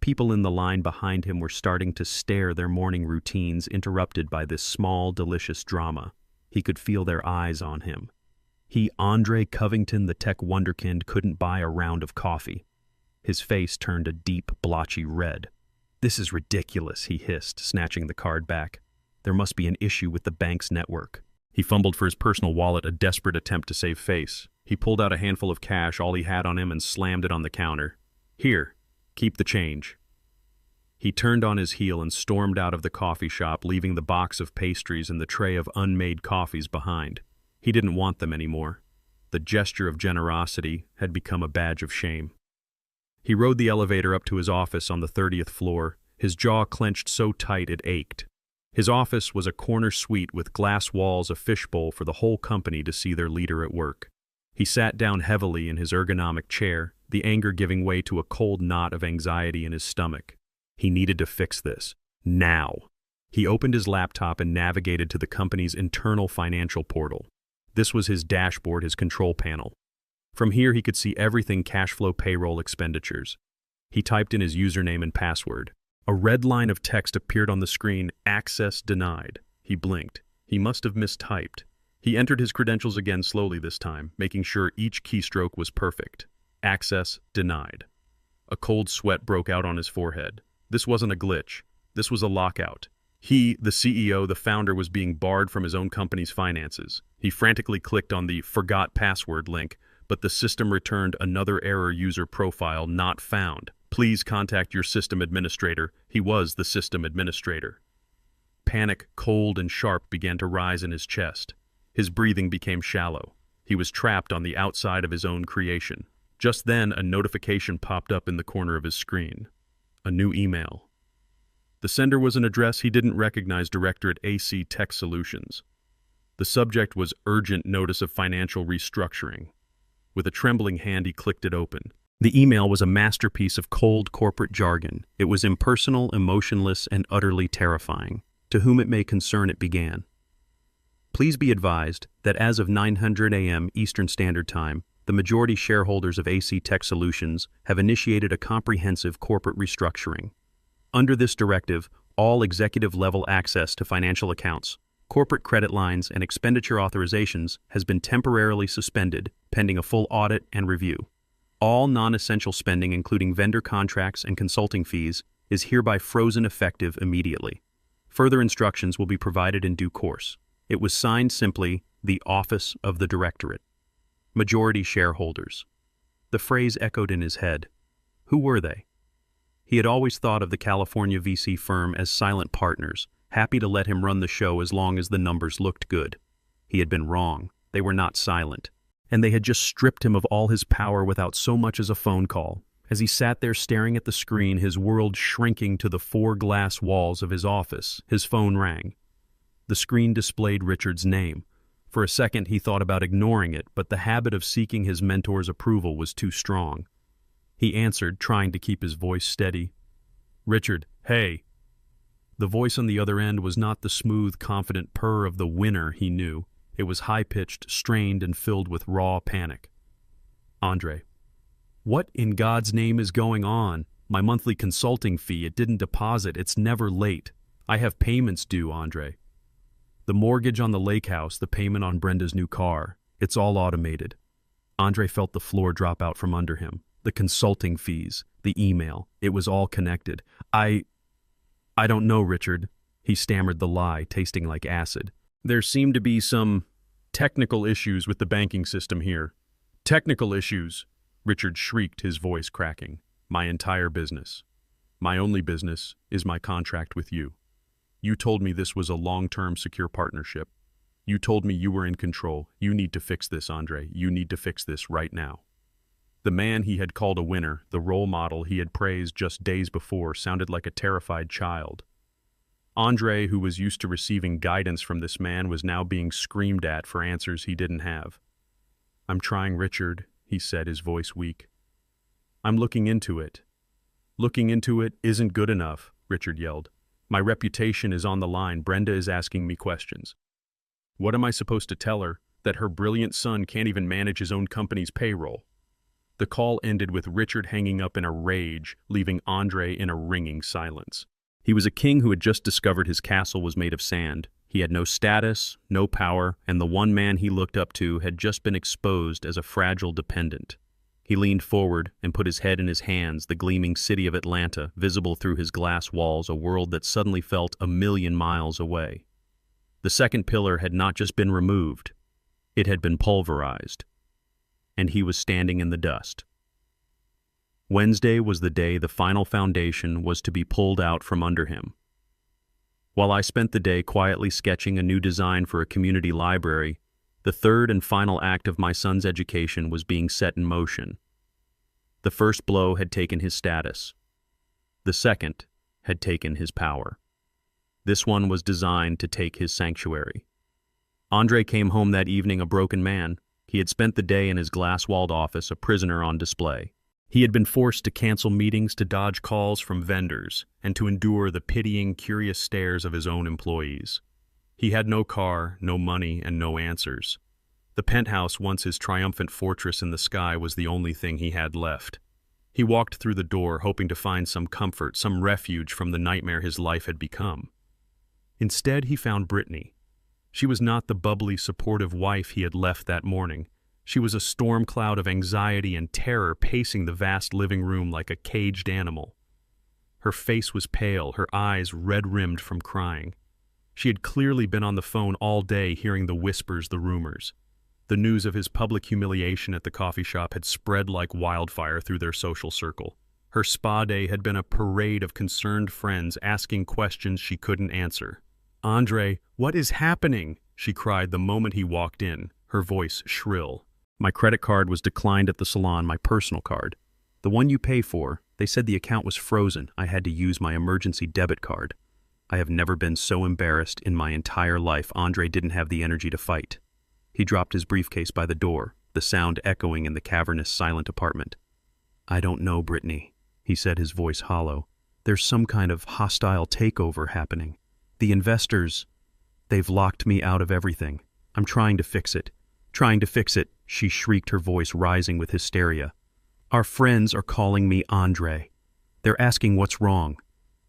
People in the line behind him were starting to stare, their morning routines interrupted by this small, delicious drama. He could feel their eyes on him. He, Andre Covington, the tech wonderkind, couldn't buy a round of coffee. His face turned a deep, blotchy red. "This is ridiculous," he hissed, snatching the card back. "There must be an issue with the bank's network." He fumbled for his personal wallet, a desperate attempt to save face. He pulled out a handful of cash, all he had on him, and slammed it on the counter. "Here, keep the change." He turned on his heel and stormed out of the coffee shop, leaving the box of pastries and the tray of unmade coffees behind. He didn't want them anymore. The gesture of generosity had become a badge of shame. He rode the elevator up to his office on the 30th floor, his jaw clenched so tight it ached. His office was a corner suite with glass walls, a fishbowl for the whole company to see their leader at work. He sat down heavily in his ergonomic chair, the anger giving way to a cold knot of anxiety in his stomach. He needed to fix this. Now. He opened his laptop and navigated to the company's internal financial portal. This was his dashboard, his control panel. From here he could see everything: cash flow, payroll, expenditures. He typed in his username and password. A red line of text appeared on the screen: "Access denied." He blinked. He must have mistyped. He entered his credentials again slowly this time, making sure each keystroke was perfect. "Access denied." A cold sweat broke out on his forehead. This wasn't a glitch. This was a lockout. He, the CEO, the founder, was being barred from his own company's finances. He frantically clicked on the "Forgot Password" link, but the system returned another error: user profile not found. Please contact your system administrator. He was the system administrator. Panic, cold and sharp, began to rise in his chest. His breathing became shallow. He was trapped on the outside of his own creation. Just then, a notification popped up in the corner of his screen. A new email. The sender was an address he didn't recognize: Director at AC Tech Solutions. The subject was "Urgent Notice of Financial Restructuring." With a trembling hand, he clicked it open. The email was a masterpiece of cold corporate jargon. It was impersonal, emotionless, and utterly terrifying. To whom it may concern, it began. Please be advised that as of 9:00 a.m. Eastern Standard Time, the majority shareholders of AC Tech Solutions have initiated a comprehensive corporate restructuring. Under this directive, all executive-level access to financial accounts, corporate credit lines, and expenditure authorizations has been temporarily suspended, pending a full audit and review. All non-essential spending, including vendor contracts and consulting fees, is hereby frozen effective immediately. Further instructions will be provided in due course. It was signed simply, "The Office of the Directorate." Majority shareholders. The phrase echoed in his head. Who were they? He had always thought of the California VC firm as silent partners, happy to let him run the show as long as the numbers looked good. He had been wrong. They were not silent. And they had just stripped him of all his power without so much as a phone call. As he sat there staring at the screen, his world shrinking to the 4 glass walls of his office, his phone rang. The screen displayed Richard's name. For a second, he thought about ignoring it, but the habit of seeking his mentor's approval was too strong. He answered, trying to keep his voice steady. "Richard, hey." The voice on the other end was not the smooth, confident purr of the winner he knew. It was high-pitched, strained, and filled with raw panic. "Andre, what in God's name is going on? My monthly consulting fee, it didn't deposit. It's never late. I have payments due, Andre. The mortgage on the lake house, the payment on Brenda's new car. It's all automated." Andre felt the floor drop out from under him. The consulting fees, the email, it was all connected. I don't know, Richard." He stammered the lie, tasting like acid. "There seem to be some technical issues with the banking system here." "Technical issues?" Richard shrieked, his voice cracking. "My entire business. My only business is my contract with you. You told me this was a long-term secure partnership. You told me you were in control. You need to fix this, Andre. You need to fix this right now." The man he had called a winner, the role model he had praised just days before, sounded like a terrified child. Andre, who was used to receiving guidance from this man, was now being screamed at for answers he didn't have. "I'm trying, Richard," he said, his voice weak. "I'm looking into it." "Looking into it isn't good enough," Richard yelled. "My reputation is on the line. Brenda is asking me questions. What am I supposed to tell her? That her brilliant son can't even manage his own company's payroll?" The call ended with Richard hanging up in a rage, leaving Andre in a ringing silence. He was a king who had just discovered his castle was made of sand. He had no status, no power, and the one man he looked up to had just been exposed as a fragile dependent. He leaned forward and put his head in his hands, the gleaming city of Atlanta, visible through his glass walls, a world that suddenly felt 1,000,000 miles away. The second pillar had not just been removed, it had been pulverized, and he was standing in the dust. Wednesday was the day the final foundation was to be pulled out from under him. While I spent the day quietly sketching a new design for a community library, the third and final act of my son's education was being set in motion. The first blow had taken his status. The second had taken his power. This one was designed to take his sanctuary. Andre came home that evening a broken man. He had spent the day in his glass-walled office, a prisoner on display. He had been forced to cancel meetings, to dodge calls from vendors, and to endure the pitying, curious stares of his own employees. He had no car, no money, and no answers. The penthouse, once his triumphant fortress in the sky, was the only thing he had left. He walked through the door, hoping to find some comfort, some refuge from the nightmare his life had become. Instead, he found Brittany. She was not the bubbly, supportive wife he had left that morning. She was a storm cloud of anxiety and terror pacing the vast living room like a caged animal. Her face was pale, her eyes red-rimmed from crying. She had clearly been on the phone all day hearing the whispers, the rumors. The news of his public humiliation at the coffee shop had spread like wildfire through their social circle. Her spa day had been a parade of concerned friends asking questions she couldn't answer. "Andre, what is happening?" she cried the moment he walked in, her voice shrill. "My credit card was declined at the salon, my personal card. The one you pay for. They said the account was frozen. I had to use my emergency debit card. I have never been so embarrassed in my entire life." Andre didn't have the energy to fight. He dropped his briefcase by the door, the sound echoing in the cavernous, silent apartment. "I don't know, Brittany," he said, his voice hollow. "There's some kind of hostile takeover happening. The investors, they've locked me out of everything. I'm trying to fix it. Trying to fix it," she shrieked, her voice rising with hysteria. "Our friends are calling me Andre. They're asking what's wrong.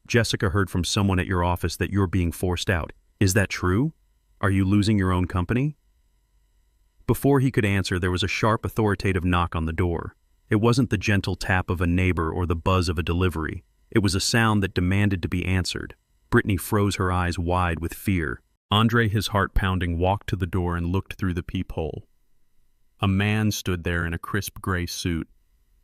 Jessica heard from someone at your office that you're being forced out. Is that true? Are you losing your own company?" Before he could answer, there was a sharp, authoritative knock on the door. It wasn't the gentle tap of a neighbor or the buzz of a delivery. It was a sound that demanded to be answered. Brittany froze her eyes wide with fear. Andre, his heart pounding, walked to the door and looked through the peephole. A man stood there in a crisp gray suit.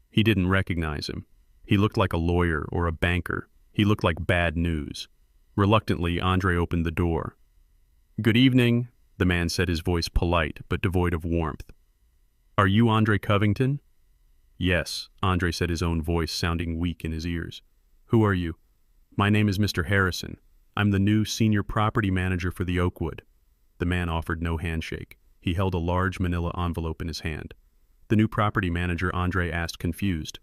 He didn't recognize him. He looked like a lawyer or a banker. He looked like bad news. Reluctantly, Andre opened the door. "Good evening," the man said, his voice polite but devoid of warmth. "Are you Andre Covington?" "Yes," Andre said, his own voice sounding weak in his ears. "Who are you?" "My name is Mr. Harrison. I'm the new senior property manager for the Oakwood." The man offered no handshake. He held a large manila envelope in his hand. "The new property manager?" Andre asked, confused.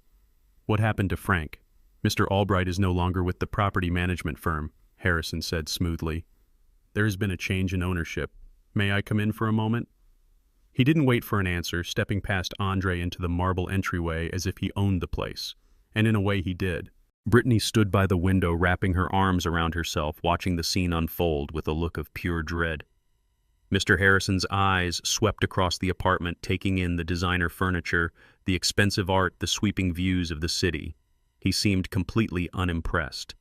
"What happened to Frank?" "Mr. Albright is no longer with the property management firm," Harrison said smoothly. "There has been a change in ownership. May I come in for a moment?" He didn't wait for an answer, stepping past Andre into the marble entryway as if he owned the place. And in a way he did. Brittany stood by the window, wrapping her arms around herself, watching the scene unfold with a look of pure dread. Mr. Harrison's eyes swept across the apartment, taking in the designer furniture, the expensive art, the sweeping views of the city. He seemed completely unimpressed.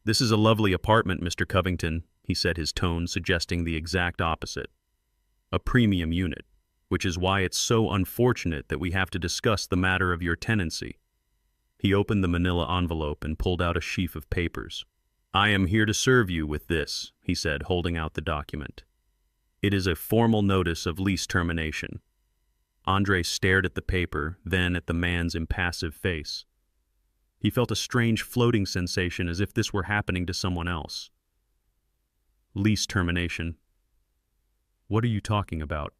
"This is a lovely apartment, Mr. Covington," he said, his tone suggesting the exact opposite. "A premium unit, which is why it's so unfortunate that we have to discuss the matter of your tenancy." He opened the manila envelope and pulled out a sheaf of papers. "I am here to serve you with this," he said, holding out the document. "It is a formal notice of lease termination." Andre stared at the paper, then at the man's impassive face. He felt a strange floating sensation, as if this were happening to someone else. Lease termination. What are you talking about?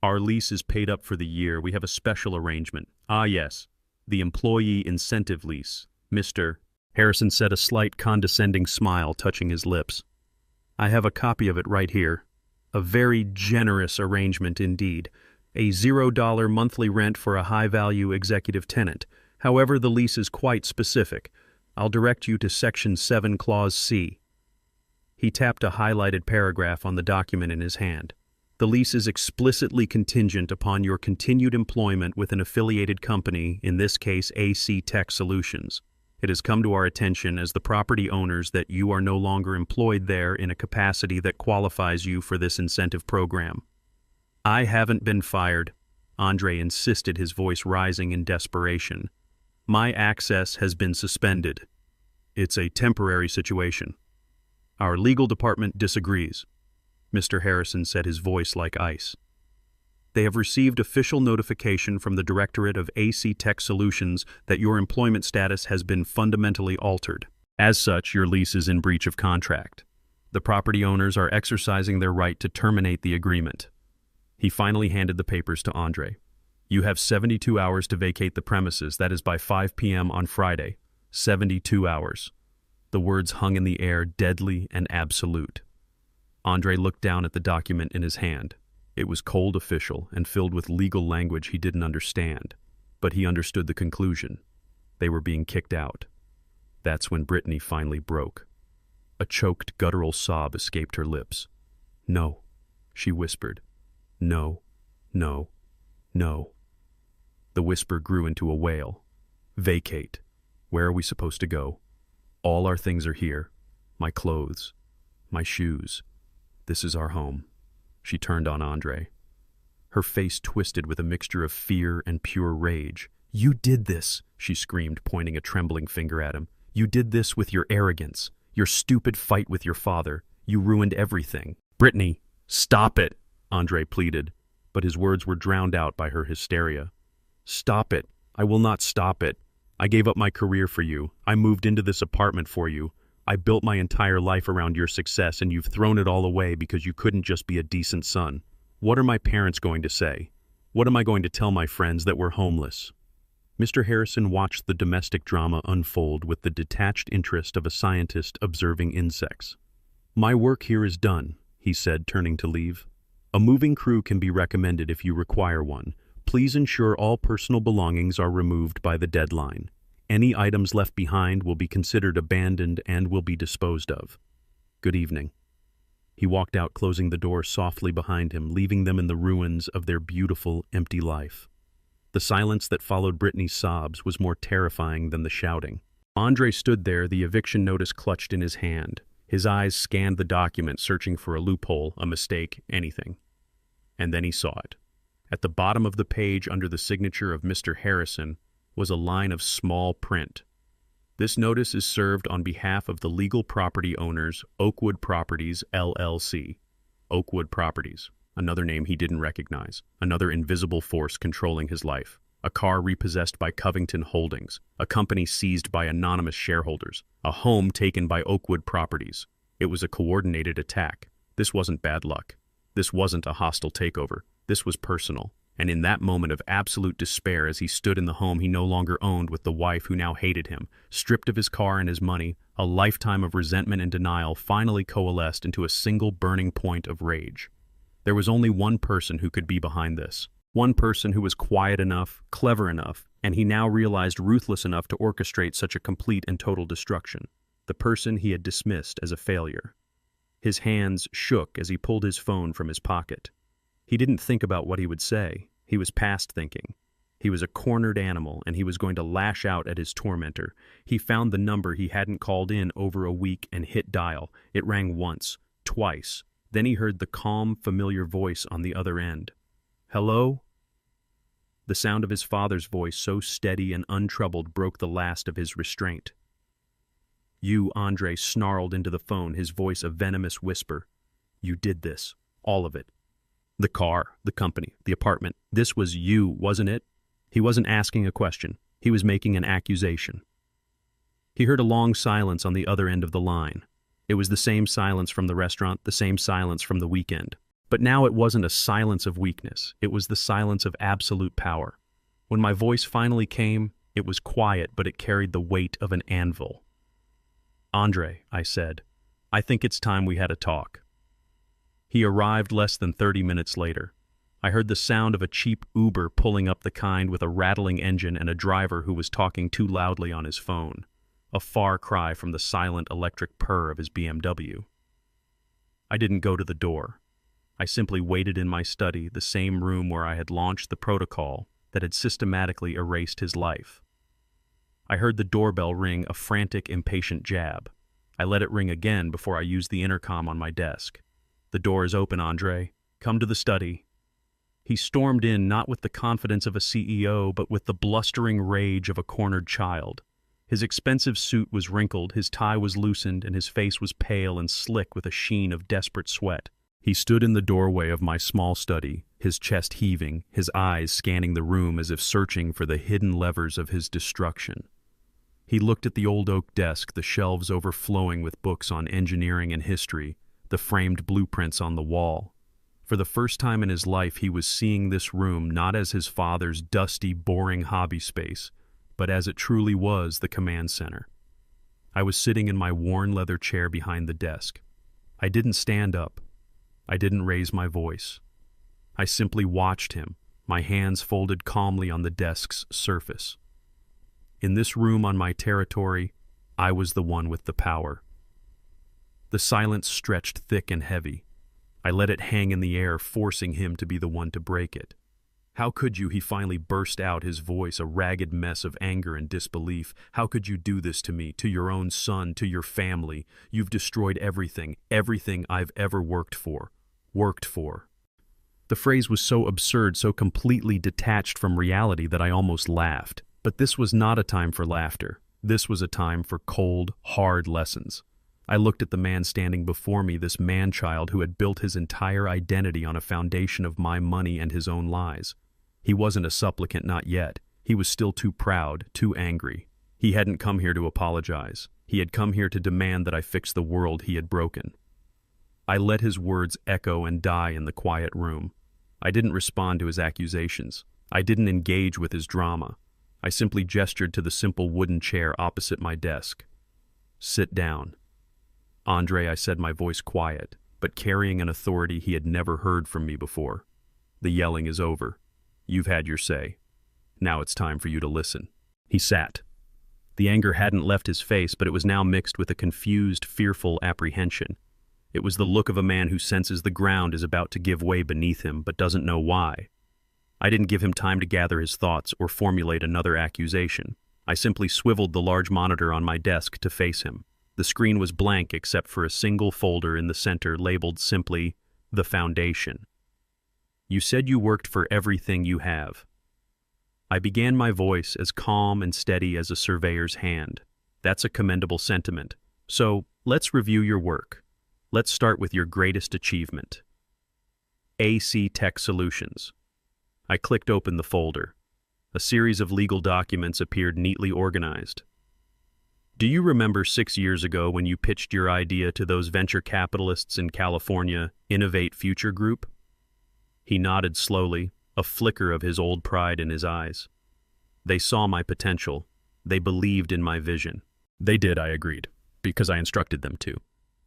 Our lease is paid up for the year. We have a special arrangement. Ah, yes. The employee incentive lease. Mr. Harrison said, a slight condescending smile touching his lips. I have a copy of it right here. A very generous arrangement indeed. A $0 monthly rent for a high-value executive tenant. However, the lease is quite specific. I'll direct you to Section 7, Clause C. He tapped a highlighted paragraph on the document in his hand. The lease is explicitly contingent upon your continued employment with an affiliated company, in this case AC Tech Solutions. It has come to our attention as the property owners that you are no longer employed there in a capacity that qualifies you for this incentive program. I haven't been fired, Andre insisted, his voice rising in desperation. My access has been suspended. It's a temporary situation. Our legal department disagrees, Mr. Harrison said, his voice like ice. They have received official notification from the Directorate of AC Tech Solutions that your employment status has been fundamentally altered. As such, your lease is in breach of contract. The property owners are exercising their right to terminate the agreement. He finally handed the papers to Andre. You have 72 hours to vacate the premises. That is by 5 p.m. on Friday. 72 hours. The words hung in the air, deadly and absolute. Andre looked down at the document in his hand. It was cold, official, and filled with legal language he didn't understand. But he understood the conclusion. They were being kicked out. That's when Brittany finally broke. A choked, guttural sob escaped her lips. No, she whispered. No, no, no. The whisper grew into a wail. Vacate. Where are we supposed to go? All our things are here. My clothes. My shoes. This is our home. She turned on Andre. Her face twisted with a mixture of fear and pure rage. You did this, she screamed, pointing a trembling finger at him. You did this with your arrogance, your stupid fight with your father. You ruined everything. Brittany, stop it, Andre pleaded, but his words were drowned out by her hysteria. Stop it. I will not stop it. I gave up my career for you. I moved into this apartment for you. I built my entire life around your success, and you've thrown it all away because you couldn't just be a decent son. What are my parents going to say? What am I going to tell my friends that we're homeless? Mr. Harrison watched the domestic drama unfold with the detached interest of a scientist observing insects. My work here is done, he said, turning to leave. A moving crew can be recommended if you require one. Please ensure all personal belongings are removed by the deadline. Any items left behind will be considered abandoned and will be disposed of. Good evening. He walked out, closing the door softly behind him, leaving them in the ruins of their beautiful, empty life. The silence that followed Brittany's sobs was more terrifying than the shouting. Andre stood there, the eviction notice clutched in his hand. His eyes scanned the document, searching for a loophole, a mistake, anything. And then he saw it. At the bottom of the page, under the signature of Mr. Harrison, was a line of small print. This notice is served on behalf of the legal property owners, Oakwood Properties, LLC. Oakwood Properties, another name he didn't recognize, another invisible force controlling his life. A car repossessed by Covington Holdings, a company seized by anonymous shareholders, a home taken by Oakwood Properties. It was a coordinated attack. This wasn't bad luck. This wasn't a hostile takeover. This was personal. And in that moment of absolute despair, as he stood in the home he no longer owned with the wife who now hated him, stripped of his car and his money, a lifetime of resentment and denial finally coalesced into a single burning point of rage. There was only one person who could be behind this. One person who was quiet enough, clever enough, and he now realized ruthless enough to orchestrate such a complete and total destruction. The person he had dismissed as a failure. His hands shook as he pulled his phone from his pocket. He didn't think about what he would say. He was past thinking. He was a cornered animal, and he was going to lash out at his tormentor. He found the number he hadn't called in over a week and hit dial. It rang once, twice. Then he heard the calm, familiar voice on the other end. Hello? The sound of his father's voice, so steady and untroubled, broke the last of his restraint. You, Andre snarled into the phone, his voice a venomous whisper. You did this. All of it. The car, the company, the apartment. This was you, wasn't it? He wasn't asking a question. He was making an accusation. He heard a long silence on the other end of the line. It was the same silence from the restaurant, the same silence from the weekend. But now it wasn't a silence of weakness. It was the silence of absolute power. When my voice finally came, it was quiet, but it carried the weight of an anvil. "Andre," I said, "I think it's time we had a talk." He arrived less than 30 minutes later. I heard the sound of a cheap Uber pulling up, the kind with a rattling engine and a driver who was talking too loudly on his phone, a far cry from the silent electric purr of his BMW. I didn't go to the door. I simply waited in my study, the same room where I had launched the protocol that had systematically erased his life. I heard the doorbell ring, a frantic, impatient jab. I let it ring again before I used the intercom on my desk. "The door is open, Andre. Come to the study." He stormed in, not with the confidence of a CEO, but with the blustering rage of a cornered child. His expensive suit was wrinkled, his tie was loosened, and his face was pale and slick with a sheen of desperate sweat. He stood in the doorway of my small study, his chest heaving, his eyes scanning the room as if searching for the hidden levers of his destruction. He looked at the old oak desk, the shelves overflowing with books on engineering and history, the framed blueprints on the wall. For the first time in his life, he was seeing this room not as his father's dusty, boring hobby space, but as it truly was, the command center. I was sitting in my worn leather chair behind the desk. I didn't stand up. I didn't raise my voice. I simply watched him, my hands folded calmly on the desk's surface. In this room on my territory, I was the one with the power. The silence stretched thick and heavy. I let it hang in the air, forcing him to be the one to break it. "How could you?" he finally burst out, his voice a ragged mess of anger and disbelief. "How could you do this to me, to your own son, to your family? You've destroyed everything, everything I've ever worked for. The phrase was so absurd, so completely detached from reality that I almost laughed. But this was not a time for laughter. This was a time for cold, hard lessons. I looked at the man standing before me, this man-child who had built his entire identity on a foundation of my money and his own lies. He wasn't a supplicant, not yet. He was still too proud, too angry. He hadn't come here to apologize. He had come here to demand that I fix the world he had broken. I let his words echo and die in the quiet room. I didn't respond to his accusations. I didn't engage with his drama. I simply gestured to the simple wooden chair opposite my desk. "Sit down." "Andre," I said, my voice quiet, but carrying an authority he had never heard from me before. "The yelling is over. You've had your say. Now it's time for you to listen." He sat. The anger hadn't left his face, but it was now mixed with a confused, fearful apprehension. It was the look of a man who senses the ground is about to give way beneath him, but doesn't know why. I didn't give him time to gather his thoughts or formulate another accusation. I simply swiveled the large monitor on my desk to face him. The screen was blank except for a single folder in the center labeled simply, "The Foundation." "You said you worked for everything you have." I began, my voice as calm and steady as a surveyor's hand. "That's a commendable sentiment. So, let's review your work. Let's start with your greatest achievement. AC Tech Solutions." I clicked open the folder. A series of legal documents appeared neatly organized. "Do you remember 6 years ago when you pitched your idea to those venture capitalists in California, Innovate Future Group?" He nodded slowly, a flicker of his old pride in his eyes. "They saw my potential. They believed in my vision." "They did," I agreed, "because I instructed them to."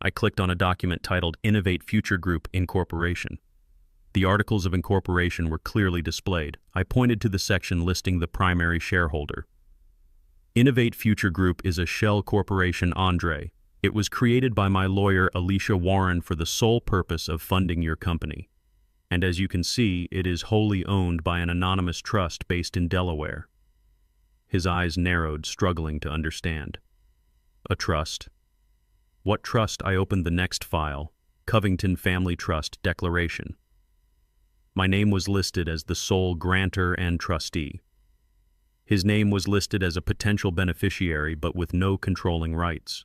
I clicked on a document titled Innovate Future Group Incorporation. The articles of incorporation were clearly displayed. I pointed to the section listing the primary shareholder. "Innovate Future Group is a shell corporation, Andre. It was created by my lawyer, Alicia Warren, for the sole purpose of funding your company. And as you can see, it is wholly owned by an anonymous trust based in Delaware." His eyes narrowed, struggling to understand. "A trust? What trust?" I opened the next file, Covington Family Trust Declaration. My name was listed as the sole grantor and trustee. His name was listed as a potential beneficiary, but with no controlling rights.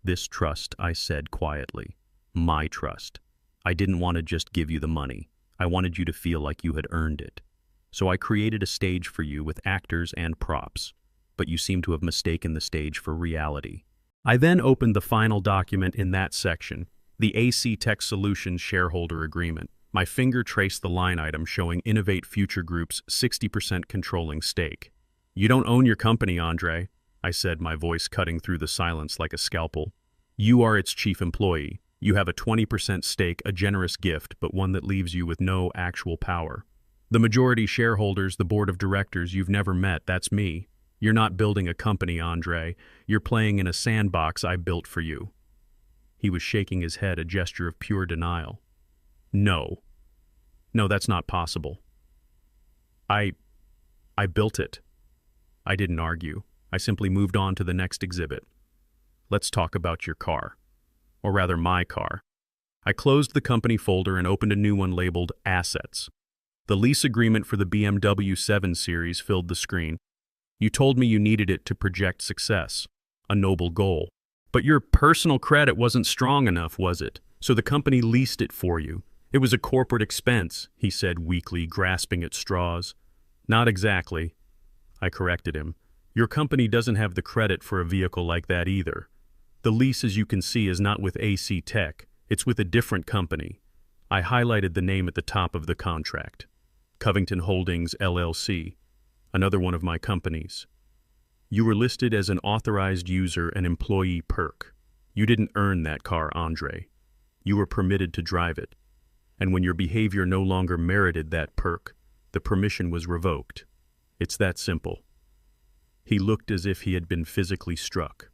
"This trust," I said quietly. "My trust. I didn't want to just give you the money. I wanted you to feel like you had earned it. So I created a stage for you with actors and props, but you seem to have mistaken the stage for reality. I then opened the final document in that section, the AC Tech Solutions shareholder agreement. My finger traced the line item showing Innovate Future Group's 60% controlling stake. "You don't own your company, Andre," I said, my voice cutting through the silence like a scalpel. "You are its chief employee. You have a 20% stake, a generous gift, but one that leaves you with no actual power. The majority shareholders, the board of directors you've never met, that's me. You're not building a company, Andre. You're playing in a sandbox I built for you." He was shaking his head, a gesture of pure denial. No, that's not possible. I built it." I didn't argue. I simply moved on to the next exhibit. "Let's talk about your car. Or rather, my car." I closed the company folder and opened a new one labeled Assets. The lease agreement for the BMW 7 Series filled the screen. "You told me you needed it to project success. A noble goal. But your personal credit wasn't strong enough, was it? So the company leased it for you. It was a corporate expense," he said weakly, grasping at straws. "Not exactly," I corrected him. "Your company doesn't have the credit for a vehicle like that either. The lease, as you can see, is not with AC Tech. It's with a different company." I highlighted the name at the top of the contract. "Covington Holdings, LLC. Another one of my companies. You were listed as an authorized user and employee perk. You didn't earn that car, Andre. You were permitted to drive it. And when your behavior no longer merited that perk, the permission was revoked. It's that simple." He looked as if he had been physically struck.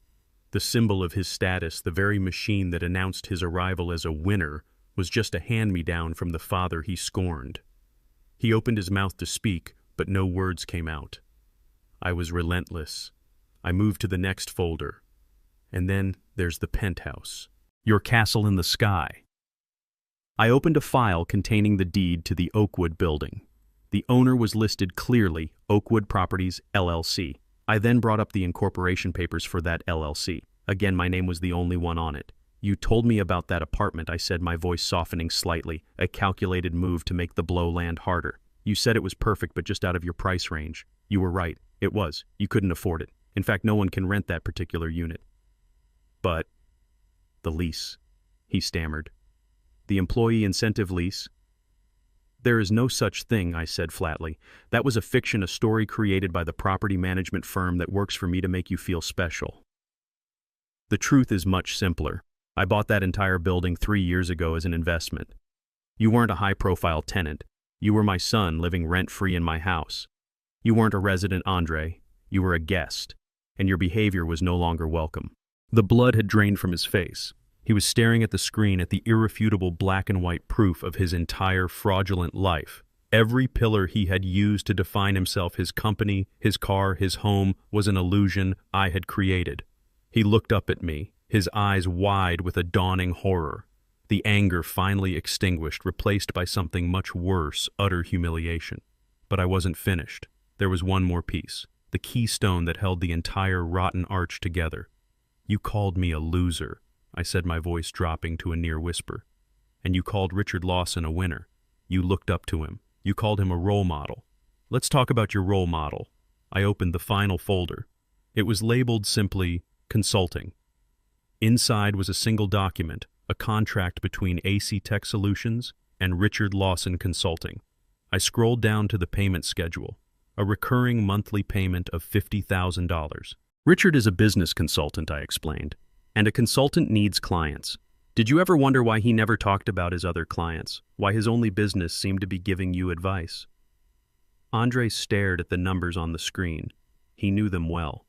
The symbol of his status, the very machine that announced his arrival as a winner, was just a hand-me-down from the father he scorned. He opened his mouth to speak, but no words came out. I was relentless. I moved to the next folder. And then there's the penthouse. Your castle in the sky. I opened a file containing the deed to the Oakwood building. The owner was listed clearly, Oakwood Properties, LLC. I then brought up the incorporation papers for that LLC. Again, my name was the only one on it. "You told me about that apartment," I said, my voice softening slightly, a calculated move to make the blow land harder. "You said it was perfect, but just out of your price range." You were right. It was. You couldn't afford it. In fact, no one can rent that particular unit. "But the lease," he stammered. "The employee incentive lease?" "There is no such thing," I said flatly. "That was a fiction, a story created by the property management firm that works for me to make you feel special. The truth is much simpler. I bought that entire building 3 years ago as an investment. You weren't a high-profile tenant. You were my son living rent-free in my house. You weren't a resident, Andre. You were a guest, and your behavior was no longer welcome." The blood had drained from his face. He was staring at the screen, at the irrefutable black and white proof of his entire fraudulent life. Every pillar he had used to define himself, his company, his car, his home, was an illusion I had created. He looked up at me, his eyes wide with a dawning horror. The anger finally extinguished, replaced by something much worse, utter humiliation. But I wasn't finished. There was one more piece, the keystone that held the entire rotten arch together. "You called me a loser," I said, my voice dropping to a near whisper. "And you called Richard Lawson a winner. You looked up to him. You called him a role model. Let's talk about your role model." I opened the final folder. It was labeled simply, Consulting. Inside was a single document, a contract between AC Tech Solutions and Richard Lawson Consulting. I scrolled down to the payment schedule, a recurring monthly payment of $50,000. "Richard is a business consultant," I explained. "And a consultant needs clients. Did you ever wonder why he never talked about his other clients? Why his only business seemed to be giving you advice?" Andre stared at the numbers on the screen. He knew them well.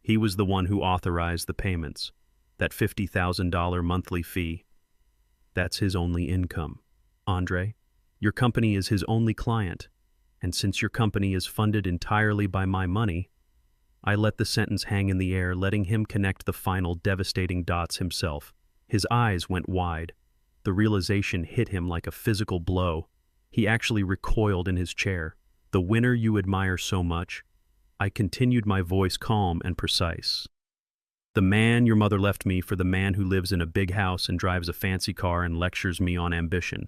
He was the one who authorized the payments. That $50,000 monthly fee. That's his only income. Andre, your company is his only client. And since your company is funded entirely by my money, I let the sentence hang in the air, letting him connect the final devastating dots himself. His eyes went wide. The realization hit him like a physical blow. He actually recoiled in his chair. "The winner you admire so much," I continued, my voice calm and precise. "The man your mother left me for the man who lives in a big house and drives a fancy car and lectures me on ambition.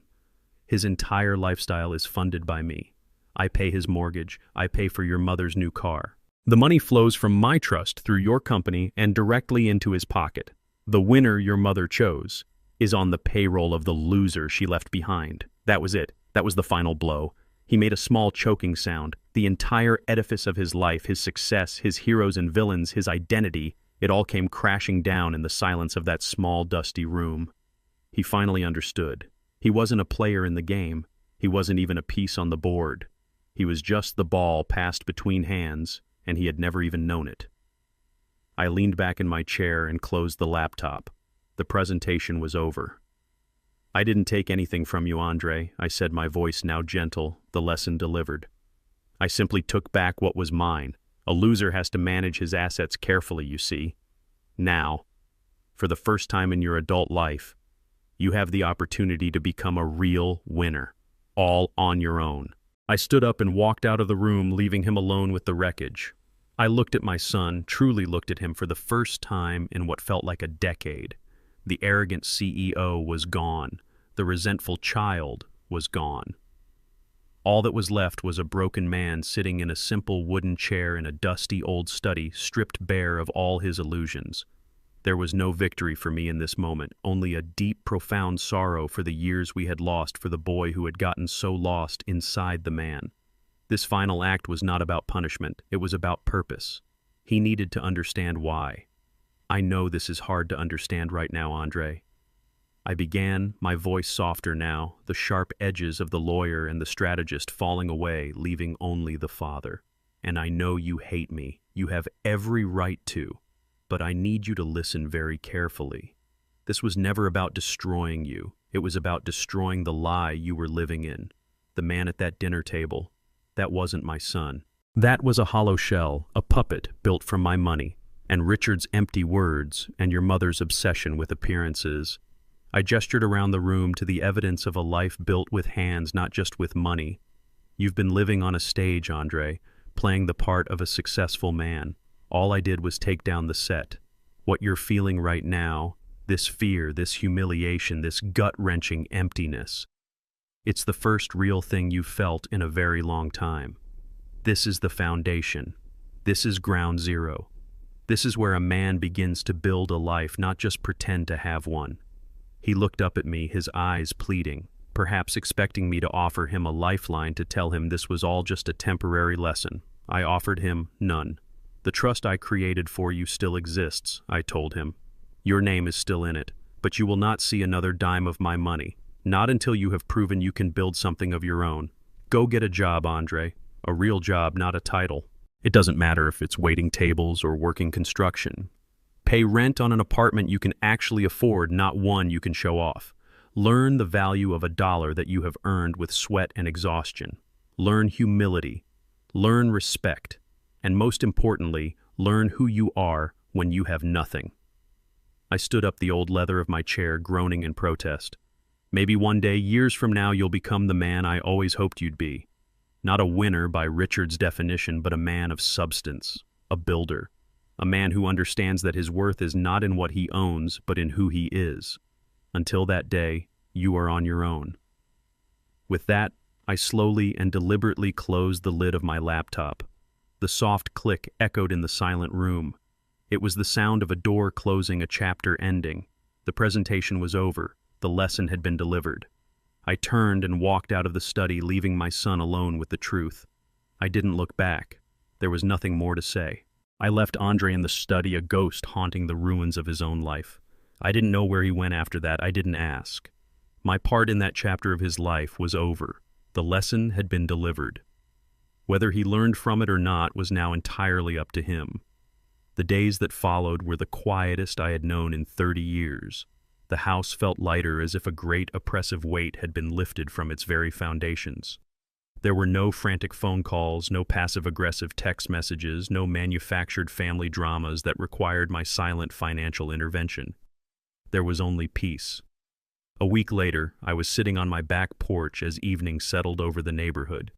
His entire lifestyle is funded by me. I pay his mortgage. I pay for your mother's new car. The money flows from my trust through your company and directly into his pocket. The winner your mother chose is on the payroll of the loser she left behind. That was it. That was the final blow. He made a small choking sound. The entire edifice of his life, his success, his heroes and villains, his identity, it all came crashing down in the silence of that small, dusty room. He finally understood. He wasn't a player in the game. He wasn't even a piece on the board. He was just the ball passed between hands, and he had never even known it. I leaned back in my chair and closed the laptop. The presentation was over. "I didn't take anything from you, Andre," I said, my voice now gentle, the lesson delivered. "I simply took back what was mine. A loser has to manage his assets carefully, you see. Now, for the first time in your adult life, you have the opportunity to become a real winner, all on your own." I stood up and walked out of the room, leaving him alone with the wreckage. I looked at my son, truly looked at him for the first time in what felt like a decade. The arrogant CEO was gone. The resentful child was gone. All that was left was a broken man sitting in a simple wooden chair in a dusty old study, stripped bare of all his illusions. There was no victory for me in this moment, only a deep, profound sorrow for the years we had lost, for the boy who had gotten so lost inside the man. This final act was not about punishment, it was about purpose. He needed to understand why. "I know this is hard to understand right now, Andre." I began, my voice softer now, the sharp edges of the lawyer and the strategist falling away, leaving only the father. "And I know you hate me. You have every right to. But I need you to listen very carefully. This was never about destroying you. It was about destroying the lie you were living in. The man at that dinner table, that wasn't my son. That was a hollow shell, a puppet built from my money, and Richard's empty words, and your mother's obsession with appearances." I gestured around the room to the evidence of a life built with hands, not just with money. "You've been living on a stage, Andre, playing the part of a successful man. All I did was take down the set. What you're feeling right now, this fear, this humiliation, this gut-wrenching emptiness, it's the first real thing you've felt in a very long time. This is the foundation. This is ground zero. This is where a man begins to build a life, not just pretend to have one." He looked up at me, his eyes pleading, perhaps expecting me to offer him a lifeline to tell him this was all just a temporary lesson. I offered him none. "The trust I created for you still exists," I told him. "Your name is still in it, but you will not see another dime of my money, not until you have proven you can build something of your own. Go get a job, Andre, a real job, not a title. It doesn't matter if it's waiting tables or working construction. Pay rent on an apartment you can actually afford, not one you can show off. Learn the value of a dollar that you have earned with sweat and exhaustion. Learn humility. Learn respect. And most importantly, learn who you are when you have nothing." I stood up the old leather of my chair, groaning in protest. "Maybe one day, years from now, you'll become the man I always hoped you'd be. Not a winner by Richard's definition, but a man of substance, a builder. A man who understands that his worth is not in what he owns, but in who he is. Until that day, you are on your own." With that, I slowly and deliberately closed the lid of my laptop. The soft click echoed in the silent room. It was the sound of a door closing, a chapter ending. The presentation was over. The lesson had been delivered. I turned and walked out of the study, leaving my son alone with the truth. I didn't look back. There was nothing more to say. I left Andre in the study, a ghost haunting the ruins of his own life. I didn't know where he went after that. I didn't ask. My part in that chapter of his life was over. The lesson had been delivered. Whether he learned from it or not was now entirely up to him. The days that followed were the quietest I had known in 30 years. The house felt lighter, as if a great oppressive weight had been lifted from its very foundations. There were no frantic phone calls, no passive-aggressive text messages, no manufactured family dramas that required my silent financial intervention. There was only peace. A week later, I was sitting on my back porch as evening settled over the neighborhood.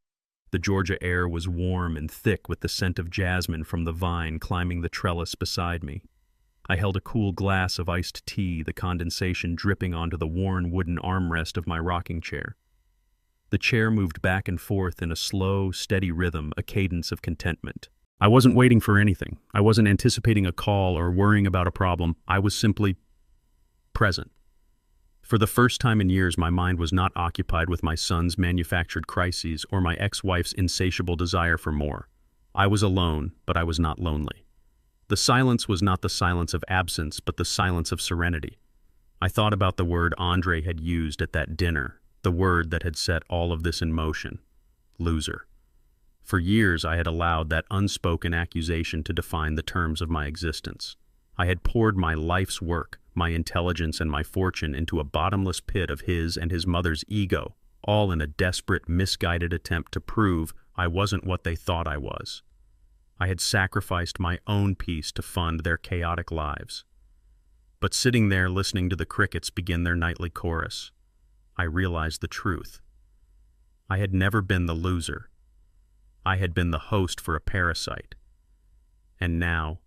The Georgia air was warm and thick with the scent of jasmine from the vine climbing the trellis beside me. I held a cool glass of iced tea, the condensation dripping onto the worn wooden armrest of my rocking chair. The chair moved back and forth in a slow, steady rhythm, a cadence of contentment. I wasn't waiting for anything. I wasn't anticipating a call or worrying about a problem. I was simply present. For the first time in years, my mind was not occupied with my son's manufactured crises or my ex-wife's insatiable desire for more. I was alone, but I was not lonely. The silence was not the silence of absence, but the silence of serenity. I thought about the word Andre had used at that dinner, the word that had set all of this in motion: loser. For years, I had allowed that unspoken accusation to define the terms of my existence. I had poured my life's work, my intelligence, and my fortune into a bottomless pit of his and his mother's ego, all in a desperate, misguided attempt to prove I wasn't what they thought I was. I had sacrificed my own peace to fund their chaotic lives. But sitting there listening to the crickets begin their nightly chorus, I realized the truth. I had never been the loser. I had been the host for a parasite. And now,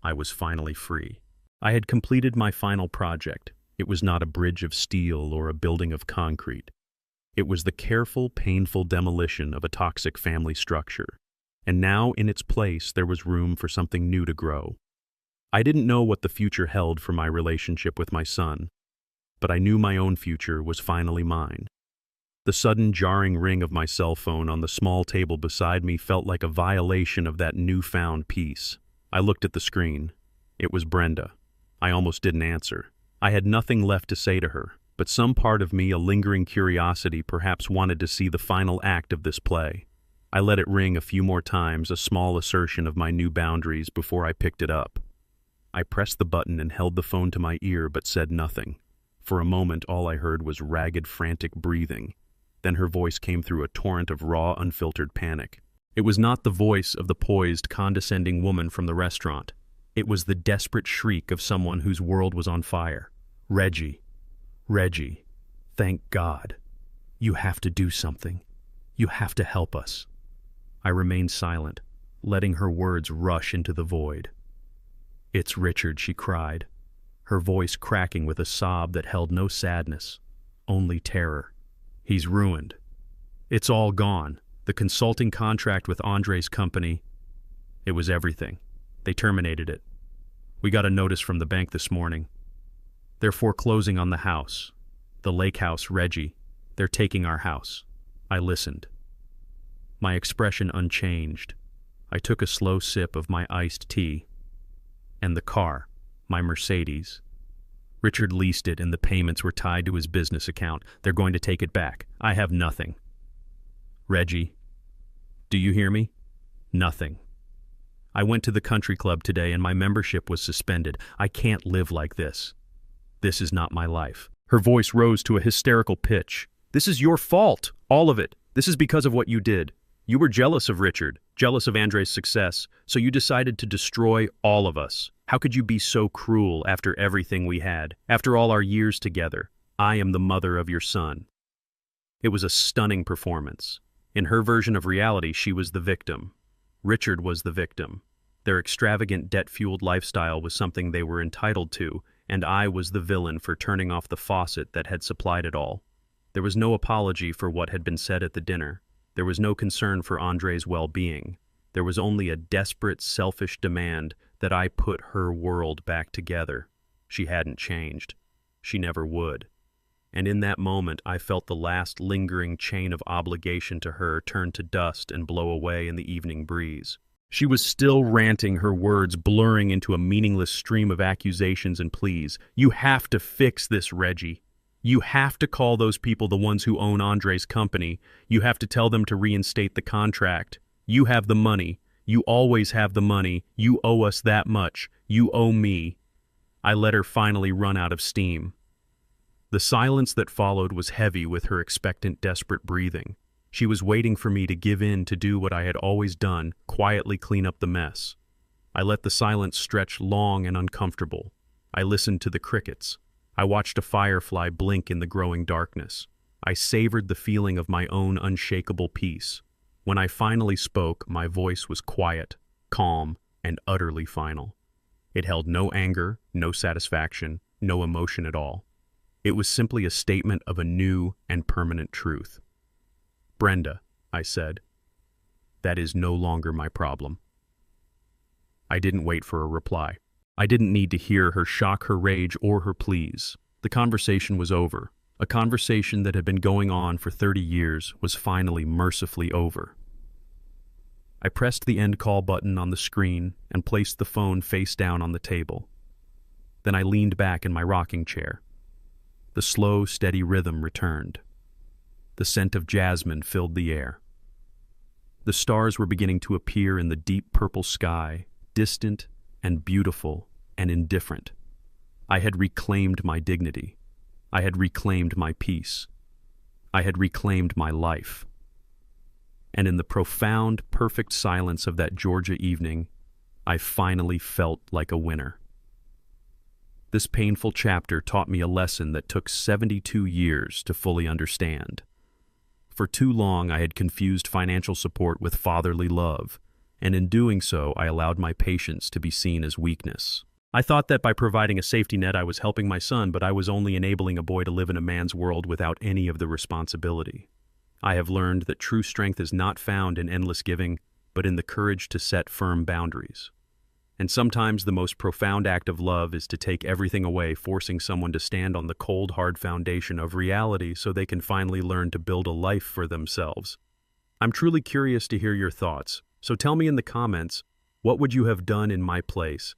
I was finally free. I had completed my final project. It was not a bridge of steel or a building of concrete. It was the careful, painful demolition of a toxic family structure. And now, in its place, there was room for something new to grow. I didn't know what the future held for my relationship with my son, but I knew my own future was finally mine. The sudden jarring ring of my cell phone on the small table beside me felt like a violation of that newfound peace. I looked at the screen. It was Brenda. I almost didn't answer. I had nothing left to say to her, but some part of me, a lingering curiosity, perhaps wanted to see the final act of this play. I let it ring a few more times, a small assertion of my new boundaries, before I picked it up. I pressed the button and held the phone to my ear but said nothing. For a moment, all I heard was ragged, frantic breathing. Then her voice came through a torrent of raw, unfiltered panic. It was not the voice of the poised, condescending woman from the restaurant. It was the desperate shriek of someone whose world was on fire. Reggie. Reggie. Thank God. You have to do something. You have to help us. I remained silent, letting her words rush into the void. It's Richard, she cried, her voice cracking with a sob that held no sadness, only terror. He's ruined. It's all gone. The consulting contract with Andre's company. It was everything. They terminated it. We got a notice from the bank this morning. They're foreclosing on the house. The lake house, Reggie. They're taking our house. I listened. My expression unchanged. I took a slow sip of my iced tea. And the car, my Mercedes. Richard leased it and the payments were tied to his business account. They're going to take it back. I have nothing. Reggie, do you hear me? Nothing. I went to the country club today and my membership was suspended. I can't live like this. This is not my life. Her voice rose to a hysterical pitch. This is your fault, all of it. This is because of what you did. You were jealous of Richard, jealous of Andre's success, so you decided to destroy all of us. How could you be so cruel after everything we had, after all our years together? I am the mother of your son. It was a stunning performance. In her version of reality, she was the victim. Richard was the victim. Their extravagant, debt-fueled lifestyle was something they were entitled to, and I was the villain for turning off the faucet that had supplied it all. There was no apology for what had been said at the dinner. There was no concern for Andre's well-being. There was only a desperate, selfish demand that I put her world back together. She hadn't changed. She never would. And in that moment, I felt the last lingering chain of obligation to her turn to dust and blow away in the evening breeze. She was still ranting, her words blurring into a meaningless stream of accusations and pleas. You have to fix this, Reggie. You have to call those people the ones who own Andre's company. You have to tell them to reinstate the contract. You have the money. You always have the money. You owe us that much. You owe me. I let her finally run out of steam. The silence that followed was heavy with her expectant, desperate breathing. She was waiting for me to give in, to do what I had always done, quietly clean up the mess. I let the silence stretch long and uncomfortable. I listened to the crickets. I watched a firefly blink in the growing darkness. I savored the feeling of my own unshakable peace. When I finally spoke, my voice was quiet, calm, and utterly final. It held no anger, no satisfaction, no emotion at all. It was simply a statement of a new and permanent truth. Brenda, I said, that is no longer my problem. I didn't wait for a reply. I didn't need to hear her shock, her rage, or her pleas. The conversation was over. A conversation that had been going on for 30 years was finally mercifully over. I pressed the end call button on the screen and placed the phone face down on the table. Then I leaned back in my rocking chair. The slow, steady rhythm returned. The scent of jasmine filled the air. The stars were beginning to appear in the deep purple sky, distant and beautiful and indifferent. I had reclaimed my dignity. I had reclaimed my peace. I had reclaimed my life. And in the profound, perfect silence of that Georgia evening, I finally felt like a winner. This painful chapter taught me a lesson that took 72 years to fully understand. For too long, I had confused financial support with fatherly love, and in doing so, I allowed my patience to be seen as weakness. I thought that by providing a safety net, I was helping my son, but I was only enabling a boy to live in a man's world without any of the responsibility. I have learned that true strength is not found in endless giving, but in the courage to set firm boundaries. And sometimes the most profound act of love is to take everything away, forcing someone to stand on the cold, hard foundation of reality so they can finally learn to build a life for themselves. I'm truly curious to hear your thoughts, so tell me in the comments, what would you have done in my place?